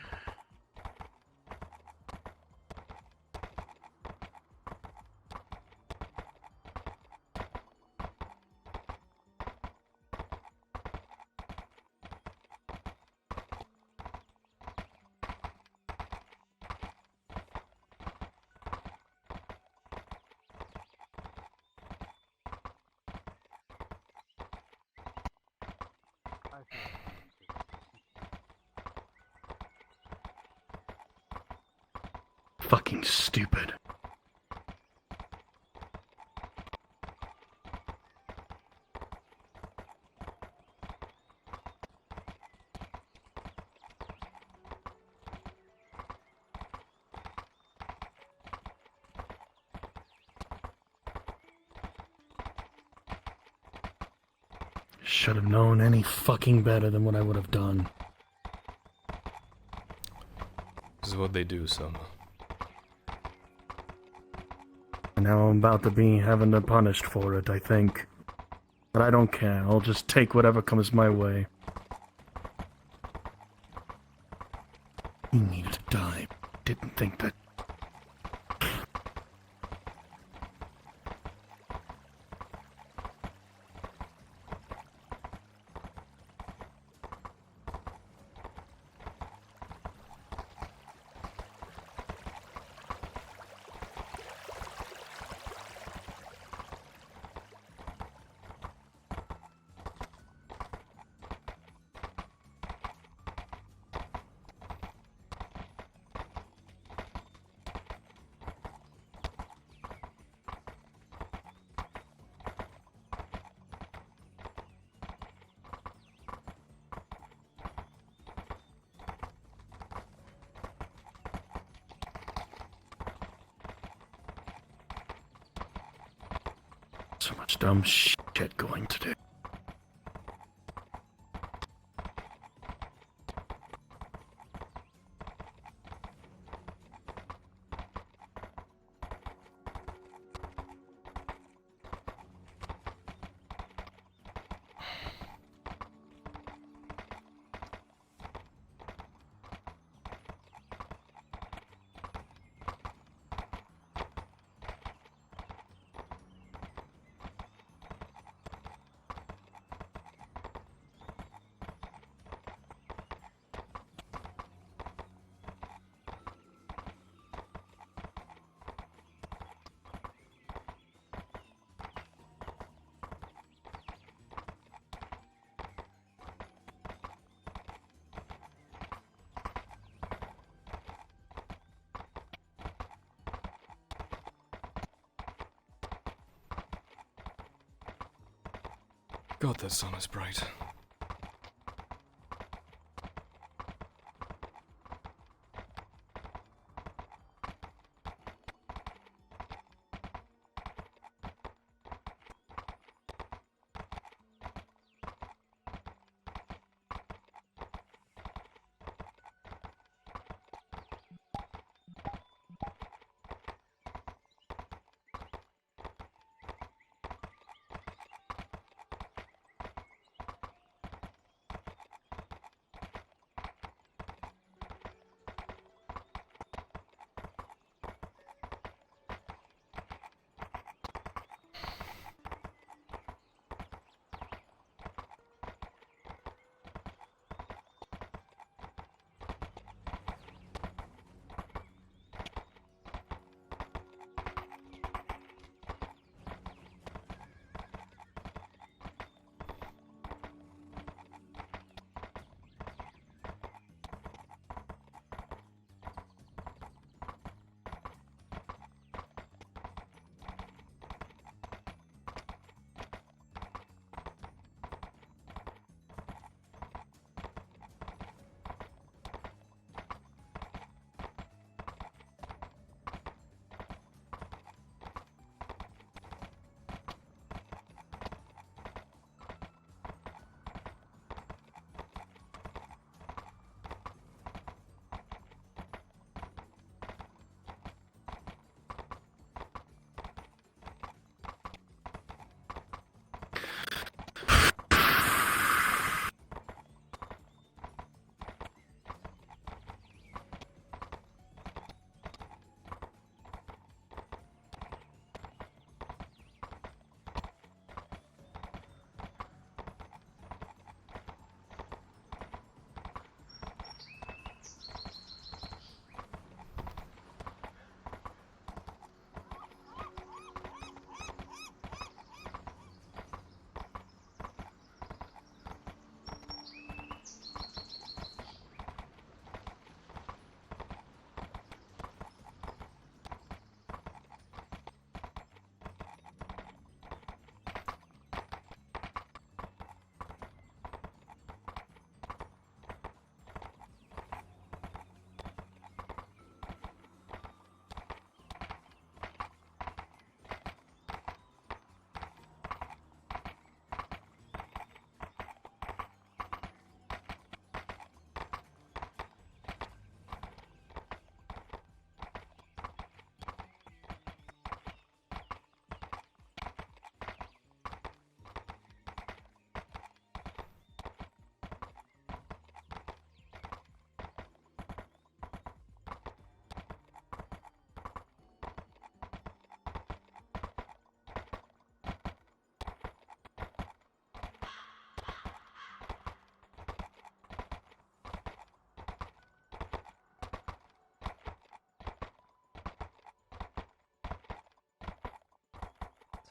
Fucking stupid. Should have known any fucking better than what I would have done. This is what they do, Soma. And now I'm about to be having to punished for it, I think. But I don't care. I'll just take whatever comes my way. He needed to die. Didn't think that. So much dumb shit going today. God, the sun is bright.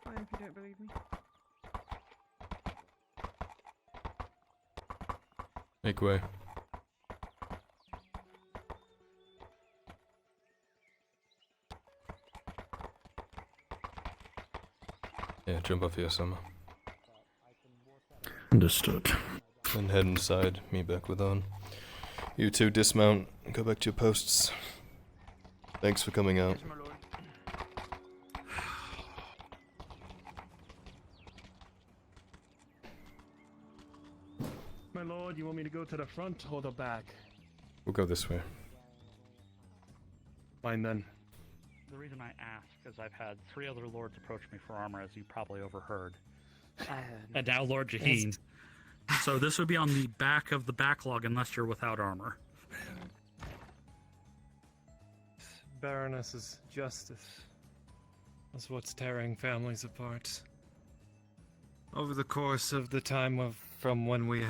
Fine if you don't believe me. Make way. Yeah, jump off here, Summer. Understood. Then head inside, me back with on. You two dismount and go back to your posts. Thanks for coming out. my lord? You want me to go to the front or the back? We'll go this way. Fine then. The reason I ask is I've had 3 other lords approach me for armor, as you probably overheard. And now Lord Jaheen. So this would be on the back of the backlog unless you're without armor. Baroness's justice is what's tearing families apart. Over the course of the time from when we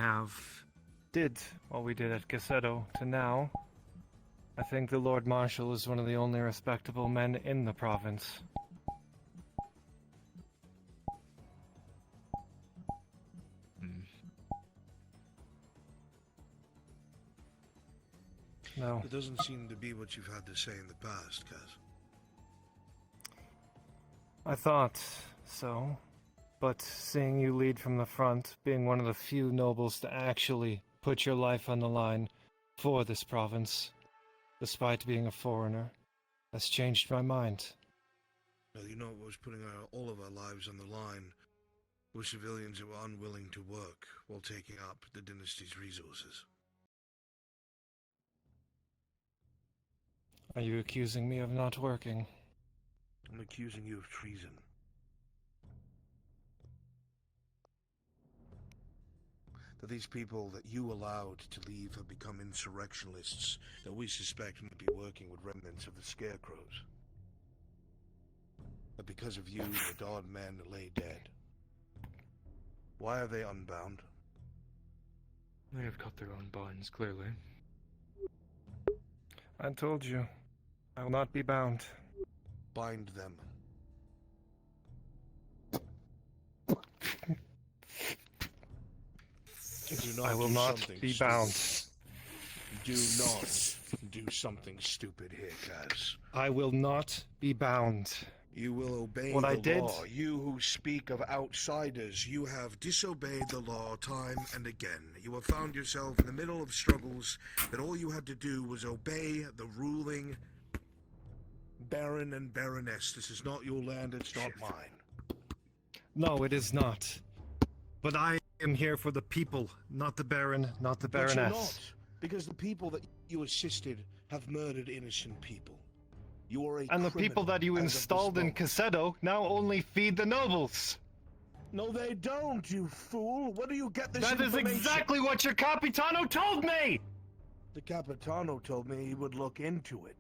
did what we did at Cassetto to now, I think the Lord Marshal is one of the only respectable men in the province. No. It doesn't seem to be what you've had to say in the past, Kaz. I thought so, but seeing you lead from the front, being one of the few nobles to actually put your life on the line for this province, despite being a foreigner, has changed my mind. Well, you know what was putting all of our lives on the line were civilians who were unwilling to work while taking up the dynasty's resources. Are you accusing me of not working? I'm accusing you of treason. That these people that you allowed to leave have become insurrectionists that we suspect might be working with remnants of the scarecrows. That because of you, the Dawn men lay dead. Why are they unbound? They have cut their own bonds, clearly. I told you, I will not be bound. Bind them. I will not be bound. Do not do something stupid here, Kaz. I will not be bound. You will obey what the I did? law. You who speak of outsiders, you have disobeyed the law time and again. You have found yourself in the middle of struggles that all you had to do was obey the ruling Baron and Baroness. This is not your land, it's not mine. No, it is not. But I am here for the people, not the Baron, not the Baroness. But you're not, because the people that you assisted have murdered innocent people. You are a And the people that you installed in Cassetto now only feed the nobles. No, they don't, you fool. Where do you get this That is information? exactly what your Capitano told me! The Capitano told me he would look into it.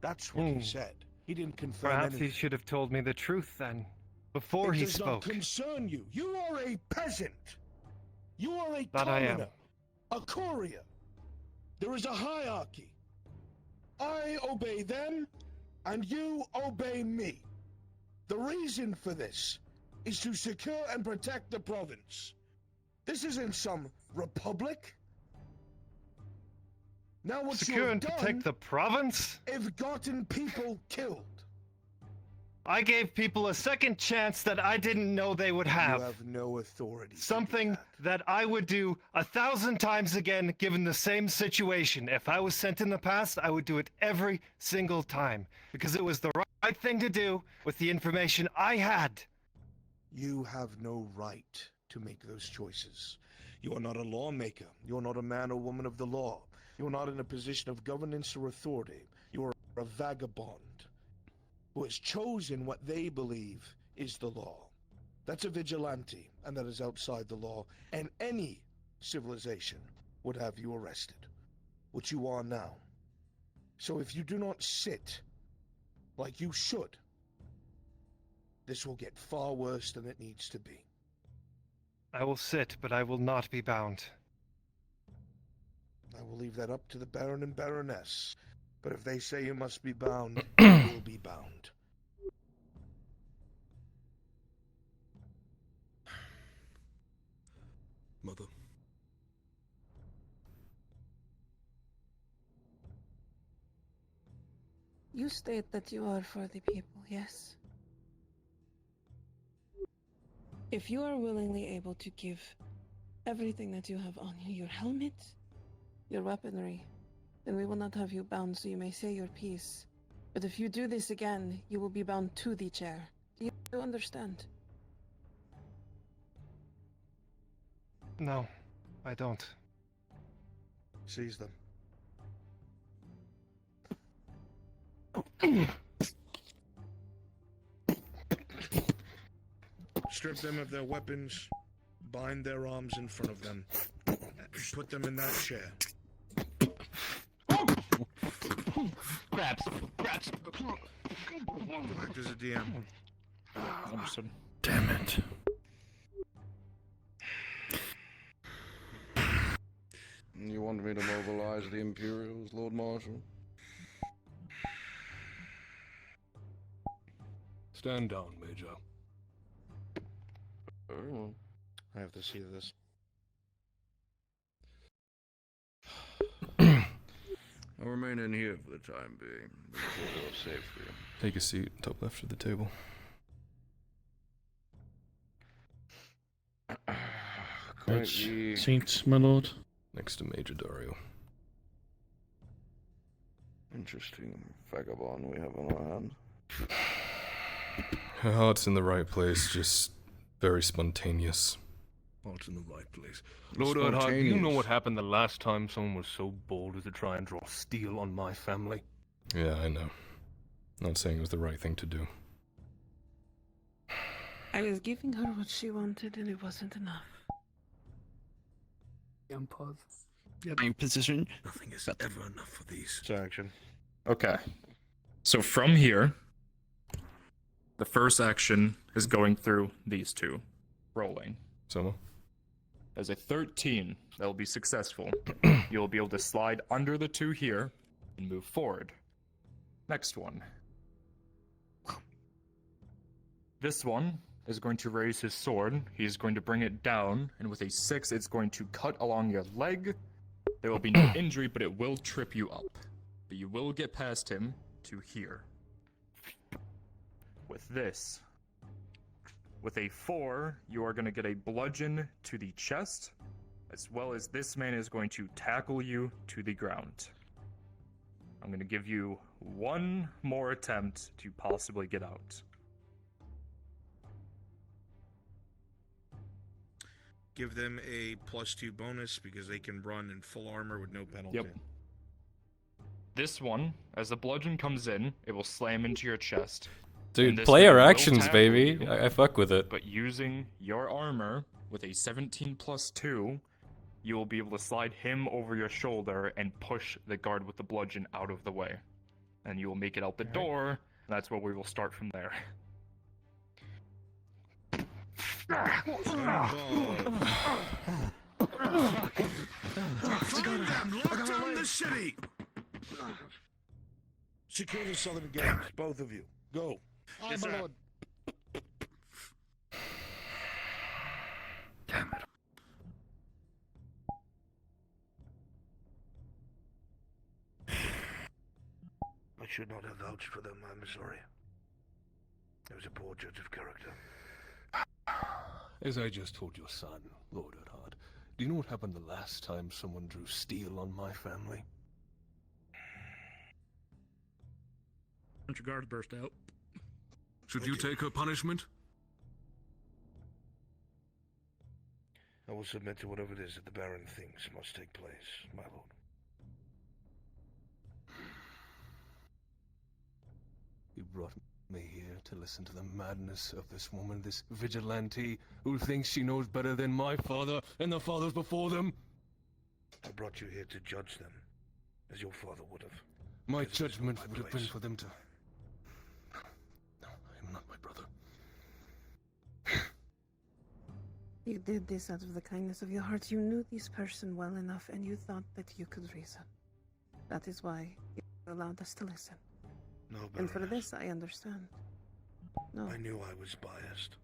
That's what he said. He didn't confirm Perhaps anything. he should have told me the truth then, before he It does not spoke. concern you. You are a peasant. You are a That I am. commoner, a courier. There is a hierarchy. I obey them, and you obey me. The reason for this is to secure and protect the province. This isn't some republic. Now what Secure you have and done protect the province? is gotten people killed. I gave people a second chance that I didn't know they would have. You have no authority. Something that I would do 1,000 times again given the same situation. If I was sent in the past, I would do it every single time. Because it was the right thing to do with the information I had. You have no right to make those choices. You are not a lawmaker. You are not a man or woman of the law. You are not in a position of governance or authority. You are a vagabond who has chosen what they believe is the law. That's a vigilante, and that is outside the law, and any civilization would have you arrested, which you are now. So if you do not sit like you should, this will get far worse than it needs to be. I will sit, but I will not be bound. I will leave that up to the Baron and Baroness. But if they say you must be bound, you will be bound. Mother. You state that you are for the people, yes? If you are willingly able to give everything that you have on you, your helmet, your weaponry, then we will not have you bound so you may say your piece. But if you do this again, you will be bound to the chair. Do you understand? No. I don't. Seize them. Strip them of their weapons, bind their arms in front of them, put them in that chair. Grabs. Act as a DM. Understood. Damn it. You want me to mobilize the Imperials, Lord Marshal? Stand down, Major. Oh. I have to see this. I'll remain in here for the time being. Make sure you're safe for you. Take a seat, top left of the table. Which seats, my lord? Next to Major Dario. Interesting vagabond we have on our hands. Her heart's in the right place, just very spontaneous. Heart's in the right place. Lord Erdhart, you know what happened the last time someone was so bold as to try and draw steel on my family? Yeah, I know. Not saying it was the right thing to do. I was giving her what she wanted and it wasn't enough. Pause. My position. Nothing is ever enough for these. It's action. Okay. So from here, the first action is going through these two. Rolling. So? As a 13, that will be successful. You'll be able to slide under the two here and move forward. Next one. This one is going to raise his sword. He's going to bring it down, and with a 6, it's going to cut along your leg. There will be no injury, but it will trip you up. But you will get past him to here. With this, with a 4, you are going to get a bludgeon to the chest, as well as this man is going to tackle you to the ground. I'm going to give you one more attempt to possibly get out. Give them a +2 bonus because they can run in full armor with no penalty. Yep. This one, as the bludgeon comes in, it will slam into your chest. Dude, player actions, baby. I fuck with it. But using your armor with a 17 + 2, you will be able to slide him over your shoulder and push the guard with the bludgeon out of the way. And you will make it out the door, and that's where we will start from there. Find them! Lock down the city! Secure the southern gates, both of you. Go. Yes, my lord. Damn it. I should not have vouched for them, I'm sorry. I was a poor judge of character. As I just told your son, Lord Erdhart, do you know what happened the last time someone drew steel on my family? Bunch of guards burst out. Should you take her punishment? I will submit to whatever it is that the Baron thinks must take place, my lord. You brought me here to listen to the madness of this woman, this vigilante, who thinks she knows better than my father and the fathers before them? I brought you here to judge them, as your father would have. My judgment would have been for them to... No, I am not my brother. You did this out of the kindness of your heart. You knew this person well enough and you thought that you could reason. That is why you allowed us to listen. No, And for Baroness. this, I understand. No. I knew I was biased.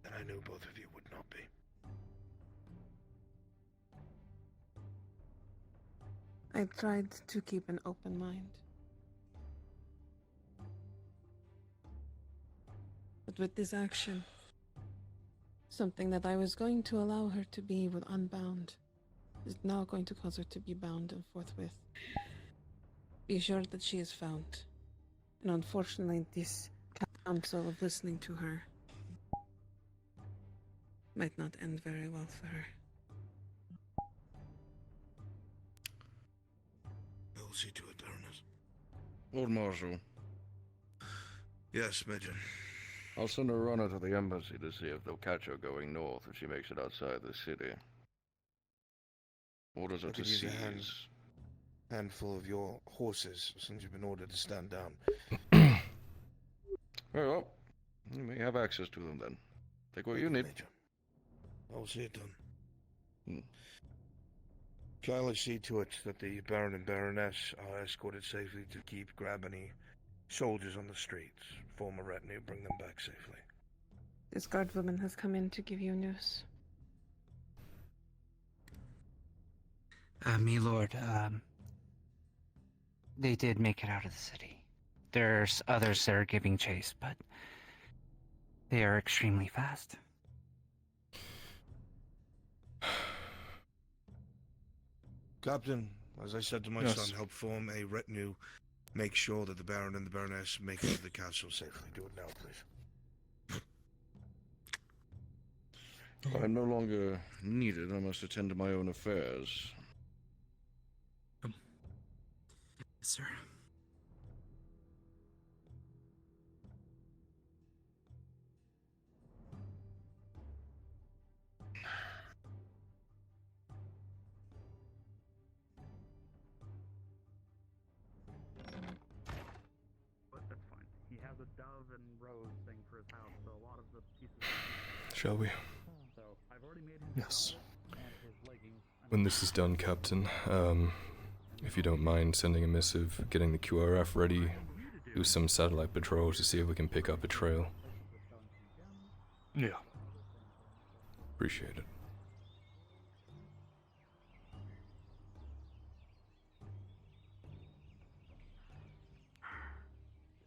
And I knew both of you would not be. I tried to keep an open mind. But with this action, something that I was going to allow her to be with unbound is now going to cause her to be bound and forthwith. Be sure that she is found. And unfortunately, this council of listening to her might not end very well for her. I'll see to it, Baroness. Lord Marshal, Yes, Major. I'll send a runner to the embassy to see if they'll catch her going north if she makes it outside the city. Orders I her to could use a seize. handful of your horses since you've been ordered to stand down. Very well. You may have access to them then. Take what you need. Major. I'll see it done. Hmm. Shall I see to it that the Baron and Baroness are escorted safely to keep grab any soldiers on the streets, form a retinue, bring them back safely. This guardwoman has come in to give you news. Me lord, they did make it out of the city. There's others that are giving chase, but they are extremely fast. Captain, as I said to my Yes. son, help form a retinue. Make sure that the Baron and the Baroness make it to the castle safely. Do it now, please. I'm no longer needed. I must attend to my own affairs. Yes, sir. But that's fine. He has a dove and rose thing for his house, so a lot of the pieces. Shall we? So I've already made him. Yes. And his leggings. When this is done, Captain, if you don't mind sending a missive, getting the QRF ready, do some satellite patrol to see if we can pick up a trail. Yeah. Appreciate it.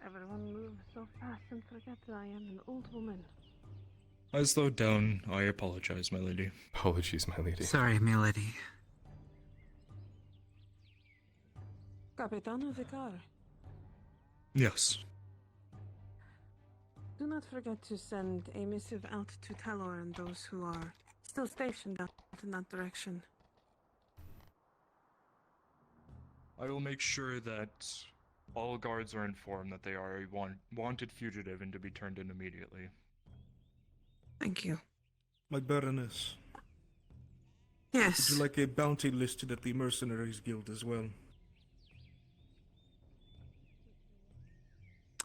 Everyone moves so fast and forget that I am an old woman. I slowed down. I apologize, my lady. Apologies, my lady. Sorry, milady. Capitano Vicar, Yes. do not forget to send a missive out to Talor and those who are still stationed out in that direction. I will make sure that all guards are informed that they are a wanted fugitive and to be turned in immediately. Thank you. My Baroness. Yes. Would you like a bounty listed at the Mercenaries Guild as well?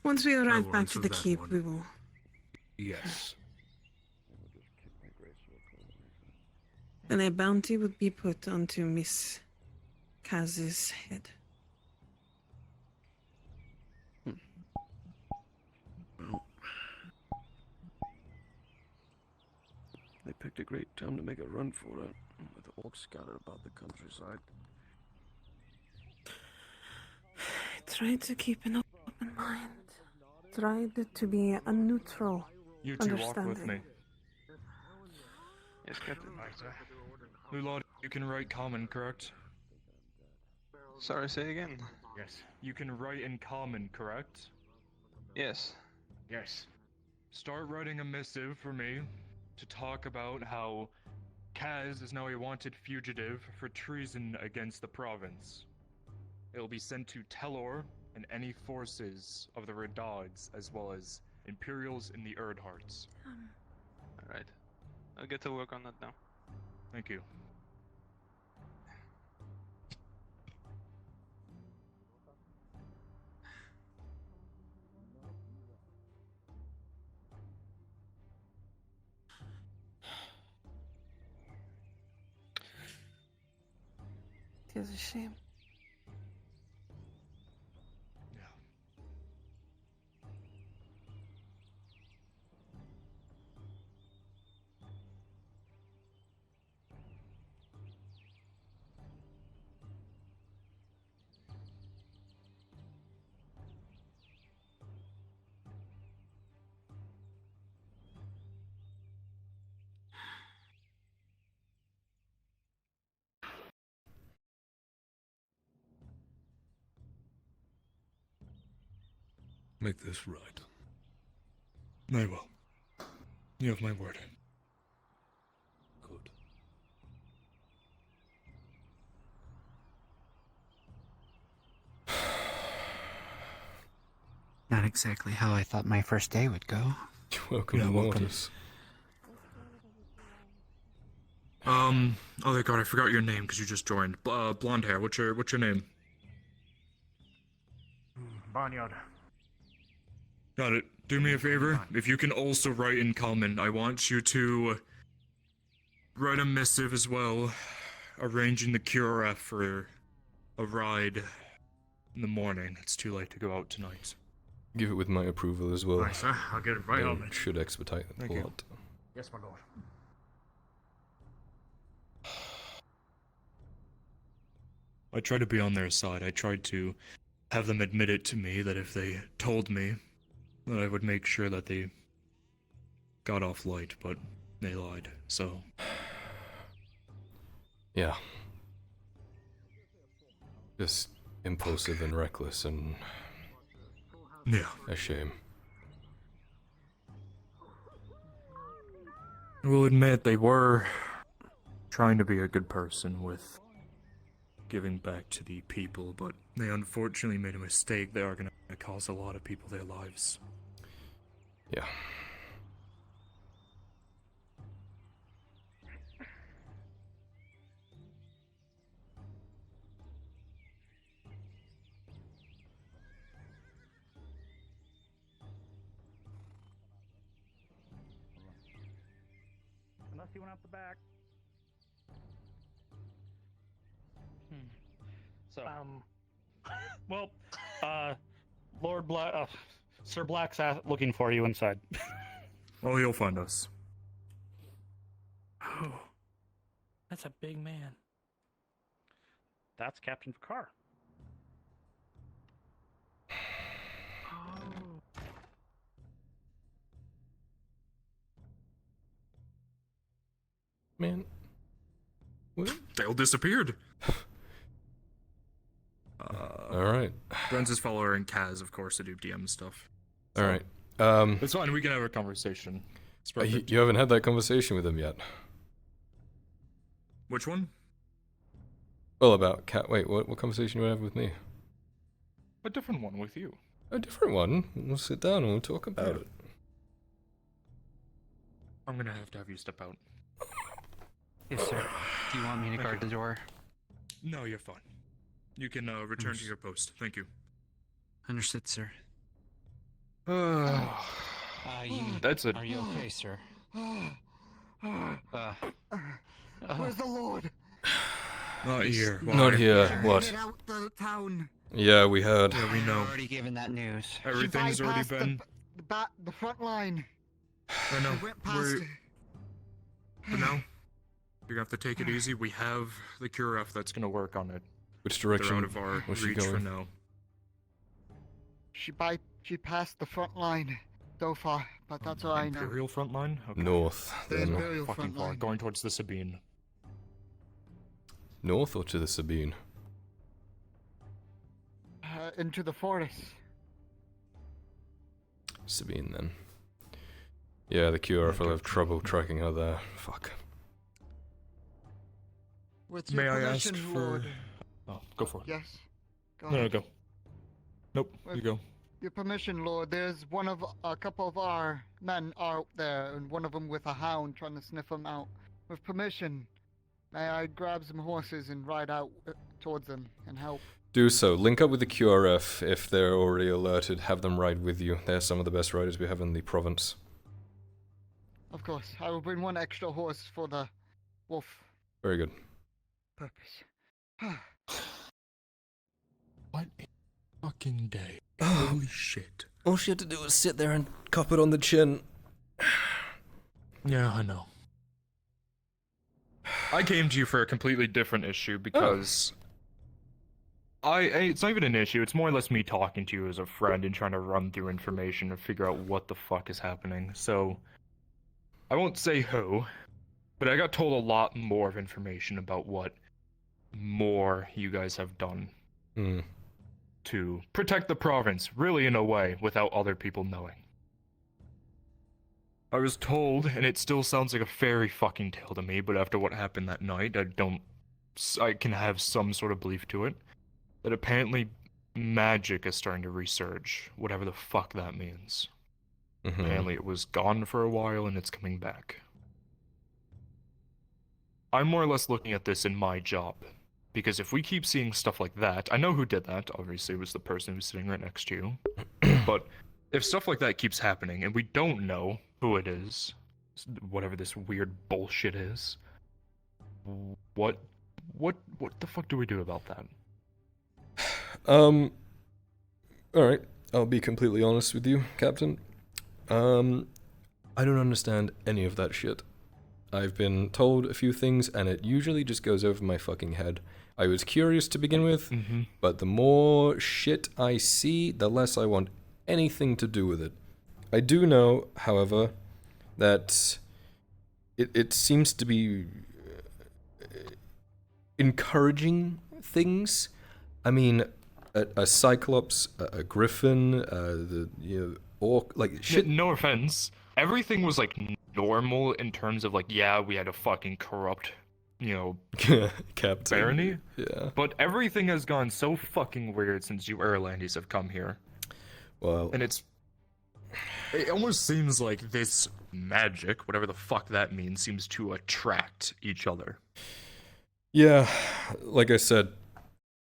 Once we arrive will back answer to the that keep, one. we will. Yes. And a bounty would be put onto Miss Kaz's head. Well, they picked a great time to make a run for it, with the orcs scattered about the countryside. Tried to keep an open mind. Tried to be a neutral You two walk understanding. with me. Yes, Captain. Lulad, you can write common, correct? Sorry, say again. Yes. You can write in common, correct? Yes. Yes. Start writing a missive for me to talk about how Kaz is now a wanted fugitive for treason against the province. It will be sent to Telor and any forces of the Redods, as well as Imperials in the Erdharts. Alright. I'll get to work on that now. Thank you. It is a shame. Make this right. I will. You have my word. Not exactly how I thought my first day would go. Welcome to Nautis. Oh god, I forgot your name because you just joined. Blonde hair. What's your name? Barnyard. Got it. Do me a favor. If you can also write in common, I want you to write a missive as well, arranging the QRF for a ride in the morning. It's too late to go out tonight. Give it with my approval as well. Right, sir. I'll get it right on It it. should expedite the Thank you. plot. Yes, my lord. I tried to be on their side. I tried to have them admit it to me that if they told me, that I would make sure that they got off light, but they lied, so... Yeah. Just impulsive and reckless and... Yeah. A shame. I will admit they were trying to be a good person with giving back to the people, but they unfortunately made a mistake. They are going to cost a lot of people their lives. Yeah. Unless you went out the back. So, well, Lord Black, Sir Black's looking for you inside. Oh, you'll find us. Oh, that's a big man. That's Captain Picard. Man. What? They all disappeared. Alright. Bren's his follower and Kaz, of course, to do DM stuff. Alright. It's fine, we can have a conversation. It's perfect. You haven't had that conversation with him yet. Which one? Well, about Cat. Wait, what conversation do you have with me? A different one with you. A different one? We'll sit down and we'll talk about it. I'm gonna have to have you step out. Yes, sir. Do you want me to guard the door? No, you're fine. You can return to your post. Thank you. Understood, sir. That's it. Are you okay, sir? Where's the Lord? Not here. Not here. What? Get out the town. Yeah, we heard. Yeah, we know. Already given that news. Everything's already been. The front line. I know. She went past We're... it. But now, you're gonna have to take it easy. We have the QRF that's gonna work on it. Which direction They're out of our was she reach for going? now. She passed the front line so far, but that's all I know. Imperial front line? Okay. North. The Then. Imperial Fucking front far. line. Going towards the Sabine. North or to the Sabine? Into the forest. Sabine, then. Yeah, the QRF will have trouble tracking her there. Fuck. With your May I permission, ask for... Lord. Oh, go for it. Yes. Go No, ahead. go. Nope, you go. Your permission, Lord. There's a couple of our men out there, and one of them with a hound trying to sniff them out. With permission, may I grab some horses and ride out towards them and help? Do so. Link up with the QRF if they're already alerted. Have them ride with you. They're some of the best riders we have in the province. Of course. I will bring one extra horse for the wolf Very good. purpose. What a fucking day. Holy shit. All she had to do was sit there and cop it on the chin. Yeah, I know. I came to you for a completely different issue because... It's not even an issue, it's more or less me talking to you as a friend and trying to run through information and figure out what the fuck is happening. So, I won't say who, but I got told a lot more of information about what more you guys have done to protect the province, really in a way, without other people knowing. I was told, and it still sounds like a fairy fucking tale to me, but after what happened that night, I can have some sort of belief to it, that apparently magic is starting to resurge, whatever the fuck that means. Mhm. Apparently it was gone for a while and it's coming back. I'm more or less looking at this in my job. Because if we keep seeing stuff like that, I know who did that, obviously it was the person who's sitting right next to you. But if stuff like that keeps happening and we don't know who it is, whatever this weird bullshit is, what the fuck do we do about that? Alright, I'll be completely honest with you, Captain. I don't understand any of that shit. I've been told a few things, and it usually just goes over my fucking head. I was curious to begin with, but the more shit I see, the less I want anything to do with it. I do know, however, that it seems to be encouraging things. I mean, a cyclops, a griffin, the orc, like shit. No offense. Everything was like normal in terms of like, yeah, we had a fucking corrupt, Captain. barony. Yeah. But everything has gone so fucking weird since you Erlandis have come here. Well, and it almost seems like this magic, whatever the fuck that means, seems to attract each other. Yeah, like I said,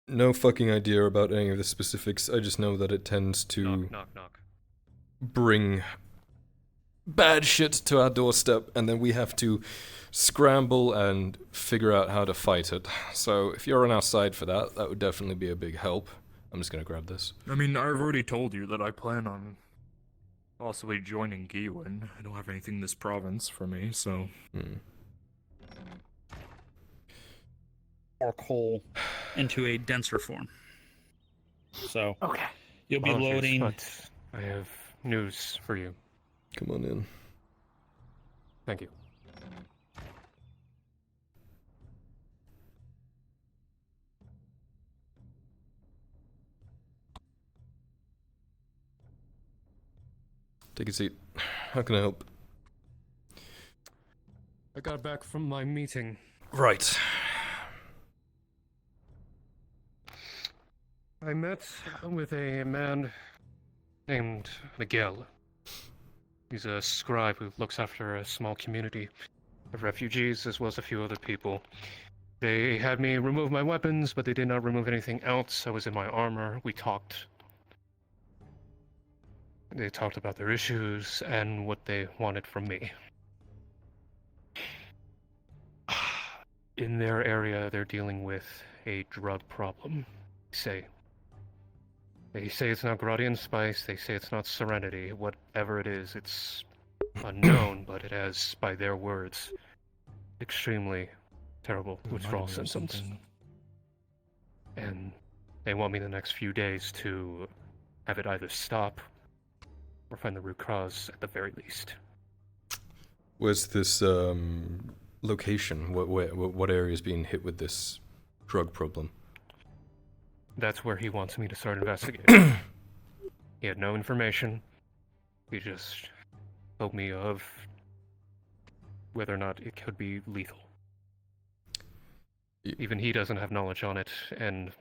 no fucking idea about any of the specifics. I just know that it tends to Knock. bring bad shit to our doorstep, and then we have to scramble and figure out how to fight it. So if you're on our side for that, that would definitely be a big help. I'm just gonna grab this. I mean, I've already told you that I plan on possibly joining Giwin. I don't have anything in this province for me, so... Or coal into a denser form. So you'll be Apologies, loading. But I have news for you. Come on in. Thank you. Take a seat. How can I help? I got back from my meeting. Right. I met with a man named Miguel. He's a scribe who looks after a small community of refugees as well as a few other people. They had me remove my weapons, but they did not remove anything else. I was in my armor. We talked. They talked about their issues and what they wanted from me. In their area, they're dealing with a drug problem. They say it's not Gradian spice, they say it's not serenity. Whatever it is, it's unknown, but it has, by their words, extremely terrible withdrawal symptoms. And they want me the next few days to have it either stop or find the root cause at the very least. Where's this location? What area is being hit with this drug problem? That's where he wants me to start investigating. He had no information. He just told me of whether or not it could be lethal. Even he doesn't have knowledge on it, and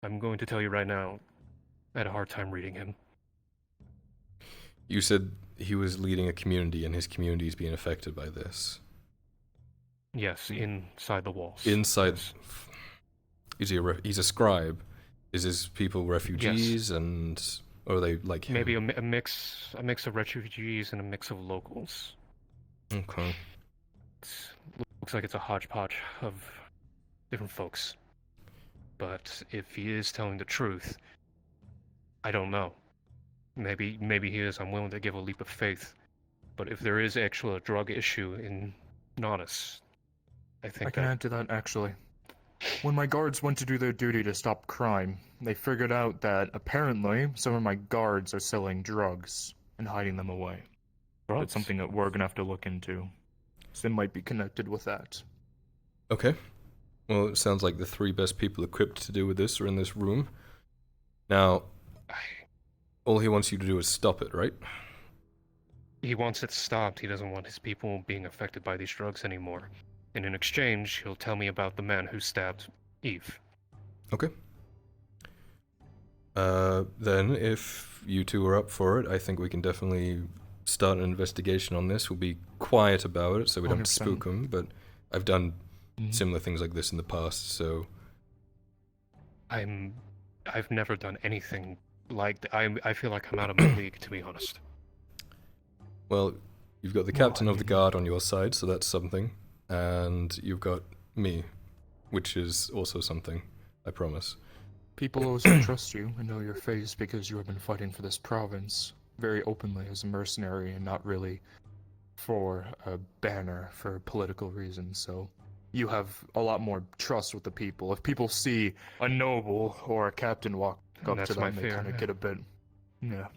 I'm going to tell you right now, I had a hard time reading him. You said he was leading a community, and his community is being affected by this. Yes, inside the walls. Inside. He's a scribe. Is his people refugees, and or are they like him? Maybe a mix of refugees and a mix of locals. Okay. Looks like it's a hodgepodge of different folks. But if he is telling the truth, I don't know. Maybe he is. I'm willing to give a leap of faith. But if there is actually a drug issue in Nautis, I think I can add to that, actually. When my guards went to do their duty to stop crime, they figured out that apparently some of my guards are selling drugs and hiding them away. That's something that we're gonna have to look into. So they might be connected with that. Okay. Well, it sounds like the three best people equipped to deal with this are in this room. Now, all he wants you to do is stop it, right? He wants it stopped. He doesn't want his people being affected by these drugs anymore. And in exchange, he'll tell me about the man who stabbed Eve. Okay. Then, if you two are up for it, I think we can definitely start an investigation on this. We'll be quiet about it so we don't 100%. spook them, but I've done similar things like this in the past, so... I've never done anything like I feel like I'm out of my league, to be honest. Well, you've got the captain of the guard on your side, so that's something. And you've got me, which is also something, I promise. People also trust you and know your face because you have been fighting for this province very openly as a mercenary and not really for a banner for political reasons, so you have a lot more trust with the people. If people see a noble or a captain walk up That's to my them, they fear, kind of yeah. get a bit... Yeah.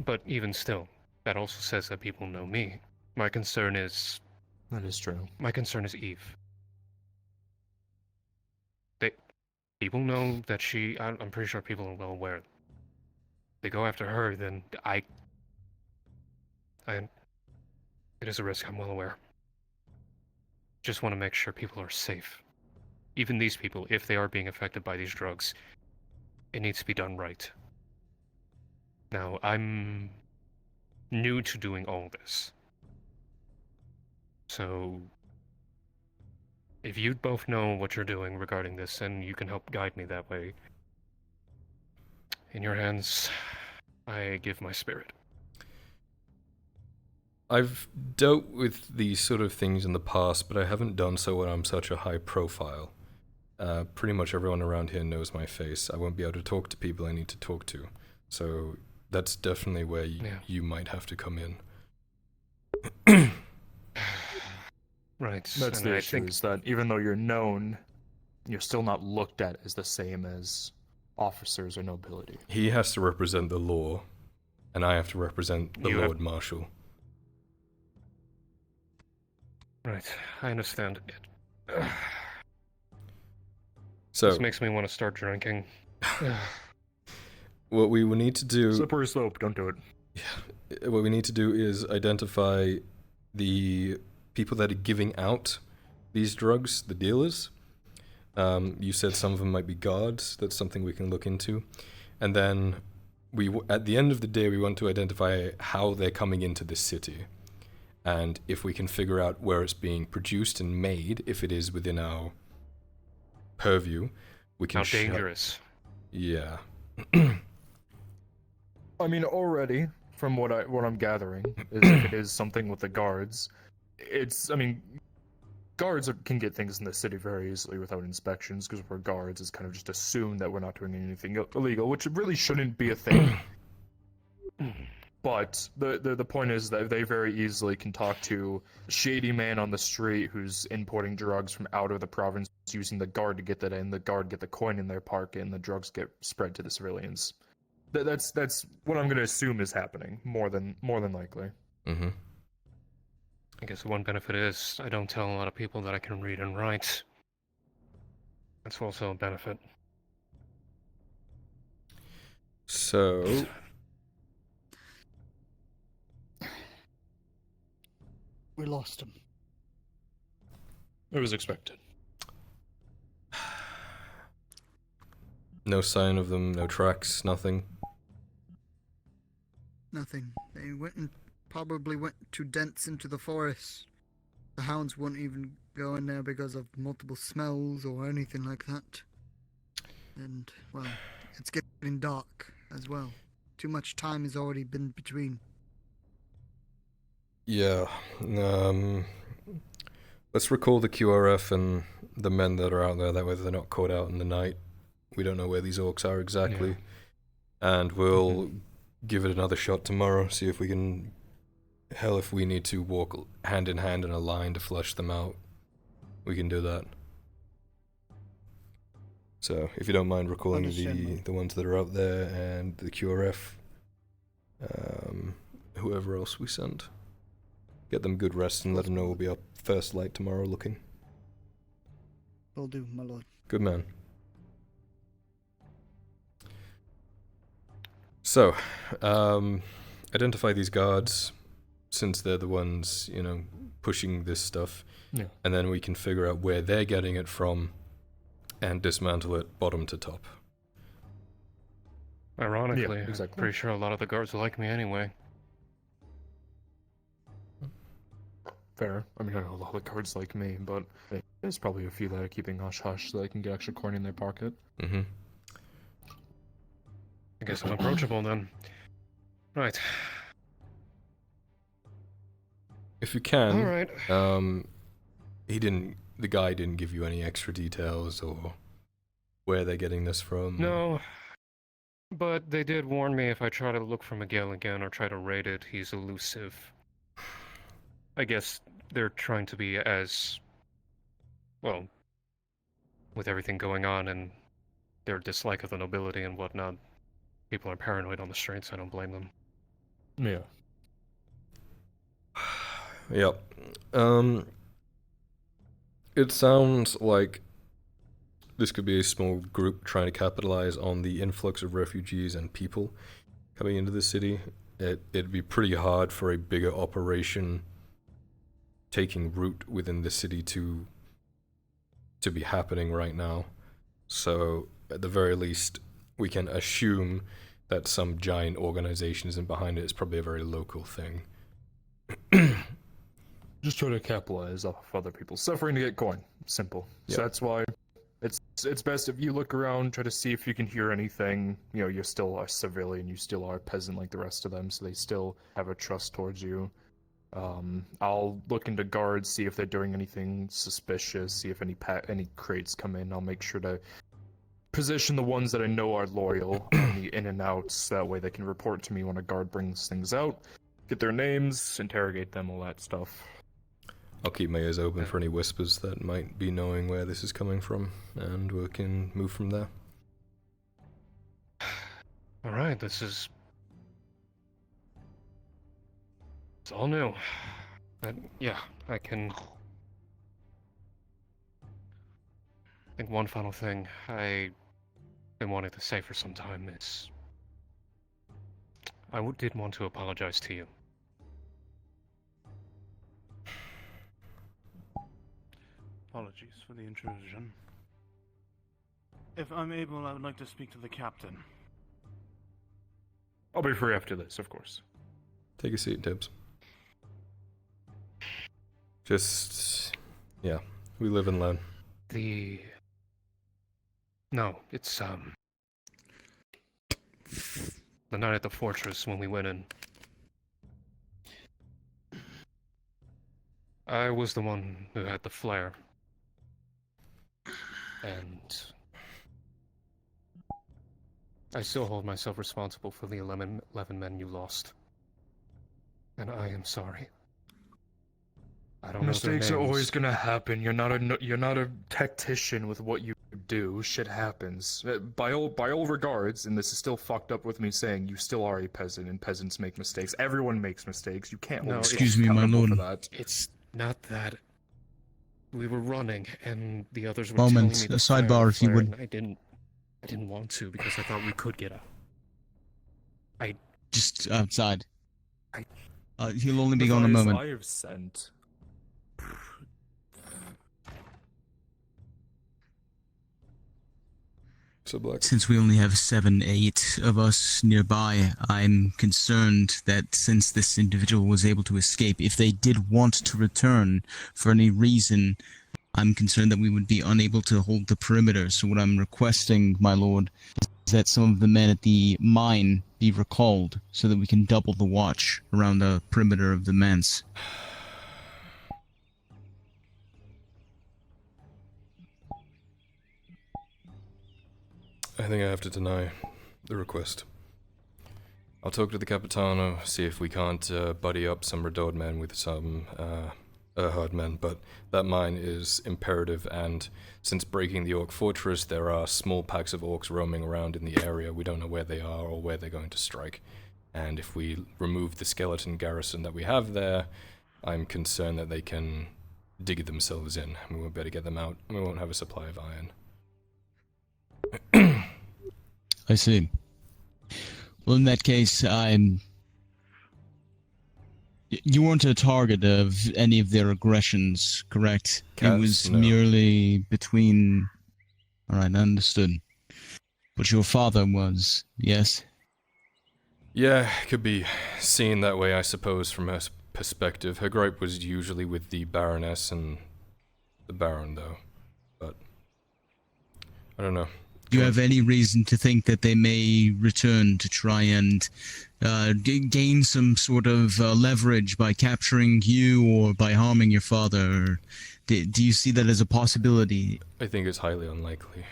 But even still, that also says that people know me. My concern is... That is true. My concern is Eve. People know that I'm pretty sure people are well aware. They go after her, then it is a risk, I'm well aware. Just want to make sure people are safe. Even these people, if they are being affected by these drugs, it needs to be done right. Now, I'm new to doing all this. So, if you both know what you're doing regarding this, and you can help guide me that way, in your hands, I give my spirit. I've dealt with these sort of things in the past, but I haven't done so when I'm such a high profile. Pretty much everyone around here knows my face. I won't be able to talk to people I need to talk to. So that's definitely where you might have to come in. Right. That's and the I issue, think is that even though you're known, you're still not looked at as the same as officers or nobility. He has to represent the law, and I have to represent the Lord Marshal. Right, I understand. So this makes me want to start drinking. what we will need to do... Slippery slope, don't do it. Yeah, what we need to do is identify the people that are giving out these drugs, the dealers. You said some of them might be guards. That's something we can look into. And then at the end of the day, we want to identify how they're coming into this city. And if we can figure out where it's being produced and made, if it is within our purview, we can... How dangerous. Yeah. I mean, already, from what I'm gathering, is if it is something with the guards, guards can get things in the city very easily without inspections, because we're guards, it's kind of just assumed that we're not doing anything illegal, which really shouldn't be a thing. But the point is that they very easily can talk to a shady man on the street who's importing drugs from out of the province, using the guard to get that in, the guard get the coin in their pocket, and the drugs get spread to the civilians. That's what I'm going to assume is happening, more than likely. Mm-hmm. I guess the one benefit is I don't tell a lot of people that I can read and write. That's also a benefit. So... We lost him. It was expected. No sign of them, no tracks, nothing. Nothing. They probably went too dense into the forest. The hounds won't even go in there because of multiple smells or anything like that. And, well, it's getting dark as well. Too much time has already been between. Yeah. Let's recall the QRF and the men that are out there, that way they're not caught out in the night. We don't know where these orcs are exactly. Yeah. And we'll give it another shot tomorrow, see if we can... Hell, if we need to walk hand in hand in a line to flush them out, we can do that. So, if you don't mind recalling the ones that are out there and the QRF, whoever else we send. Get them good rest and let them know we'll be up first light tomorrow looking. Will do, my lord. Good man. So, identify these guards, since they're the ones, pushing this stuff. Yeah. And then we can figure out where they're getting it from and dismantle it bottom to top. Ironically, Yeah, exactly. I'm pretty sure a lot of the guards like me anyway. Fair. I mean, I know a lot of guards like me, but there's probably a few that are keeping hush-hush so they can get extra coin in their pocket. Mm-hmm. I guess I'm approachable then. Right. If you can. Alright. The guy didn't give you any extra details or where they're getting this from. No. But they did warn me if I try to look for Miguel again or try to raid it, he's elusive. I guess they're trying to be as... well, with everything going on and their dislike of the nobility and whatnot, people are paranoid on the streets, I don't blame them. Yeah. Yep. It sounds like this could be a small group trying to capitalize on the influx of refugees and people coming into the city. It'd be pretty hard for a bigger operation taking root within the city to be happening right now. So, at the very least, we can assume that some giant organization isn't behind it. It's probably a very local thing. Just try to capitalize off of other people's suffering to get coin. Simple. Yep. So that's why it's best if you look around, try to see if you can hear anything. You know, you're still a civilian, you still are a peasant like the rest of them, so they still have a trust towards you. I'll look into guards, see if they're doing anything suspicious, see if any crates come in. I'll make sure to position the ones that I know are loyal on the in and outs. That way they can report to me when a guard brings things out, get their names, interrogate them, all that stuff. I'll keep my ears open for any whispers that might be knowing where this is coming from, and we can move from there. Alright, it's all new. Yeah, I think one final thing I've been wanting to say for some time is I did want to apologize to you. Apologies for the intrusion. If I'm able, I would like to speak to the captain. I'll be free after this, of course. Take a seat, Tibbs. Yeah, we live and learn. No, it's, the night at the fortress when we went in. I was the one who had the flare. And I still hold myself responsible for the 11 men you lost. And I am sorry. I don't know their Mistakes are names. always gonna happen. You're not a tactician with what you do. Shit happens. By all regards, and this is still fucked up with me saying, you still are a peasant, and peasants make mistakes. Everyone makes mistakes. You can't. No, excuse me, my lord. For that. It's not that. We were running, and the others were Moment, telling me a to fire sidebar, the if you flare, would. and I didn't want to because I thought we could get out. Just outside. I He'll only be gone a moment. I have sent. So Black. Since we only have 7, 8 of us nearby, I'm concerned that since this individual was able to escape, if they did want to return for any reason, I'm concerned that we would be unable to hold the perimeter. So what I'm requesting, my lord, is that some of the men at the mine be recalled so that we can double the watch around the perimeter of the manse. I think I have to deny the request. I'll talk to the Capitano, see if we can't buddy up some Redoubt men with some herd men, but that mine is imperative, and since breaking the Orc Fortress, there are small packs of orcs roaming around in the area. We don't know where they are or where they're going to strike. And if we remove the skeleton garrison that we have there, I'm concerned that they can dig themselves in, and we won't be able to get them out, and we won't have a supply of iron. I see. Well, in that case, you weren't a target of any of their aggressions, correct? Cats, it was no. merely between... Alright, understood. But your father was, yes? Yeah, could be seen that way, I suppose, from her perspective. Her gripe was usually with the Baroness and the Baron, though. But I don't know. Do you have any reason to think that they may return to try and gain some sort of leverage by capturing you or by harming your father? Do you see that as a possibility? I think it's highly unlikely.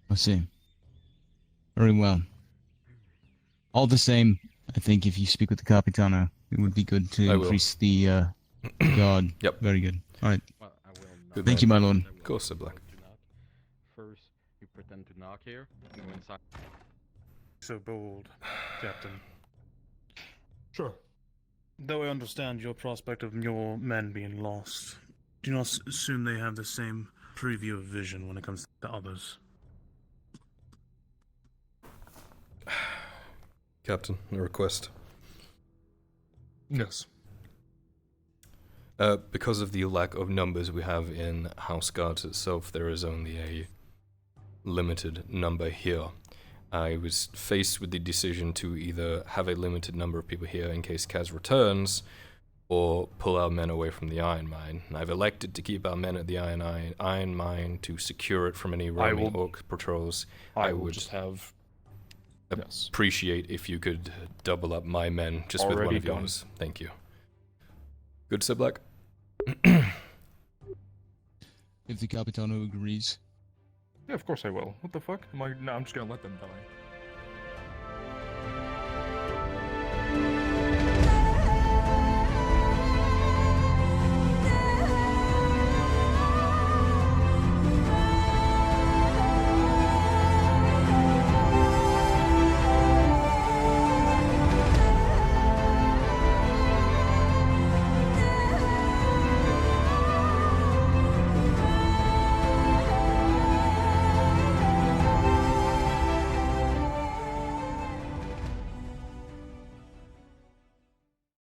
I see. Very well. All the same, I think if you speak with the Capitano, it would be good to increase the guard. Yep. Very good. All right. Good Thank you, my lord. Of course, Sir Black. First, you pretend to knock here, and go inside. So bold, Captain. Sure. Though I understand your prospect of your men being lost, do you not assume they have the same preview of vision when it comes to others? Captain, a request. Yes. Because of the lack of numbers we have in House Guards itself, there is only a limited number here. I was faced with the decision to either have a limited number of people here in case Kaz returns, or pull our men away from the Iron Mine. I've elected to keep our men at the Iron Mine to secure it from any roaming orc patrols. I would just have... appreciate if you could double up my men just with one Already of done. yours. Thank you. Good, Sir Black? If the Capitano agrees. Yeah, of course I will. What the fuck? No, I'm just gonna let them die.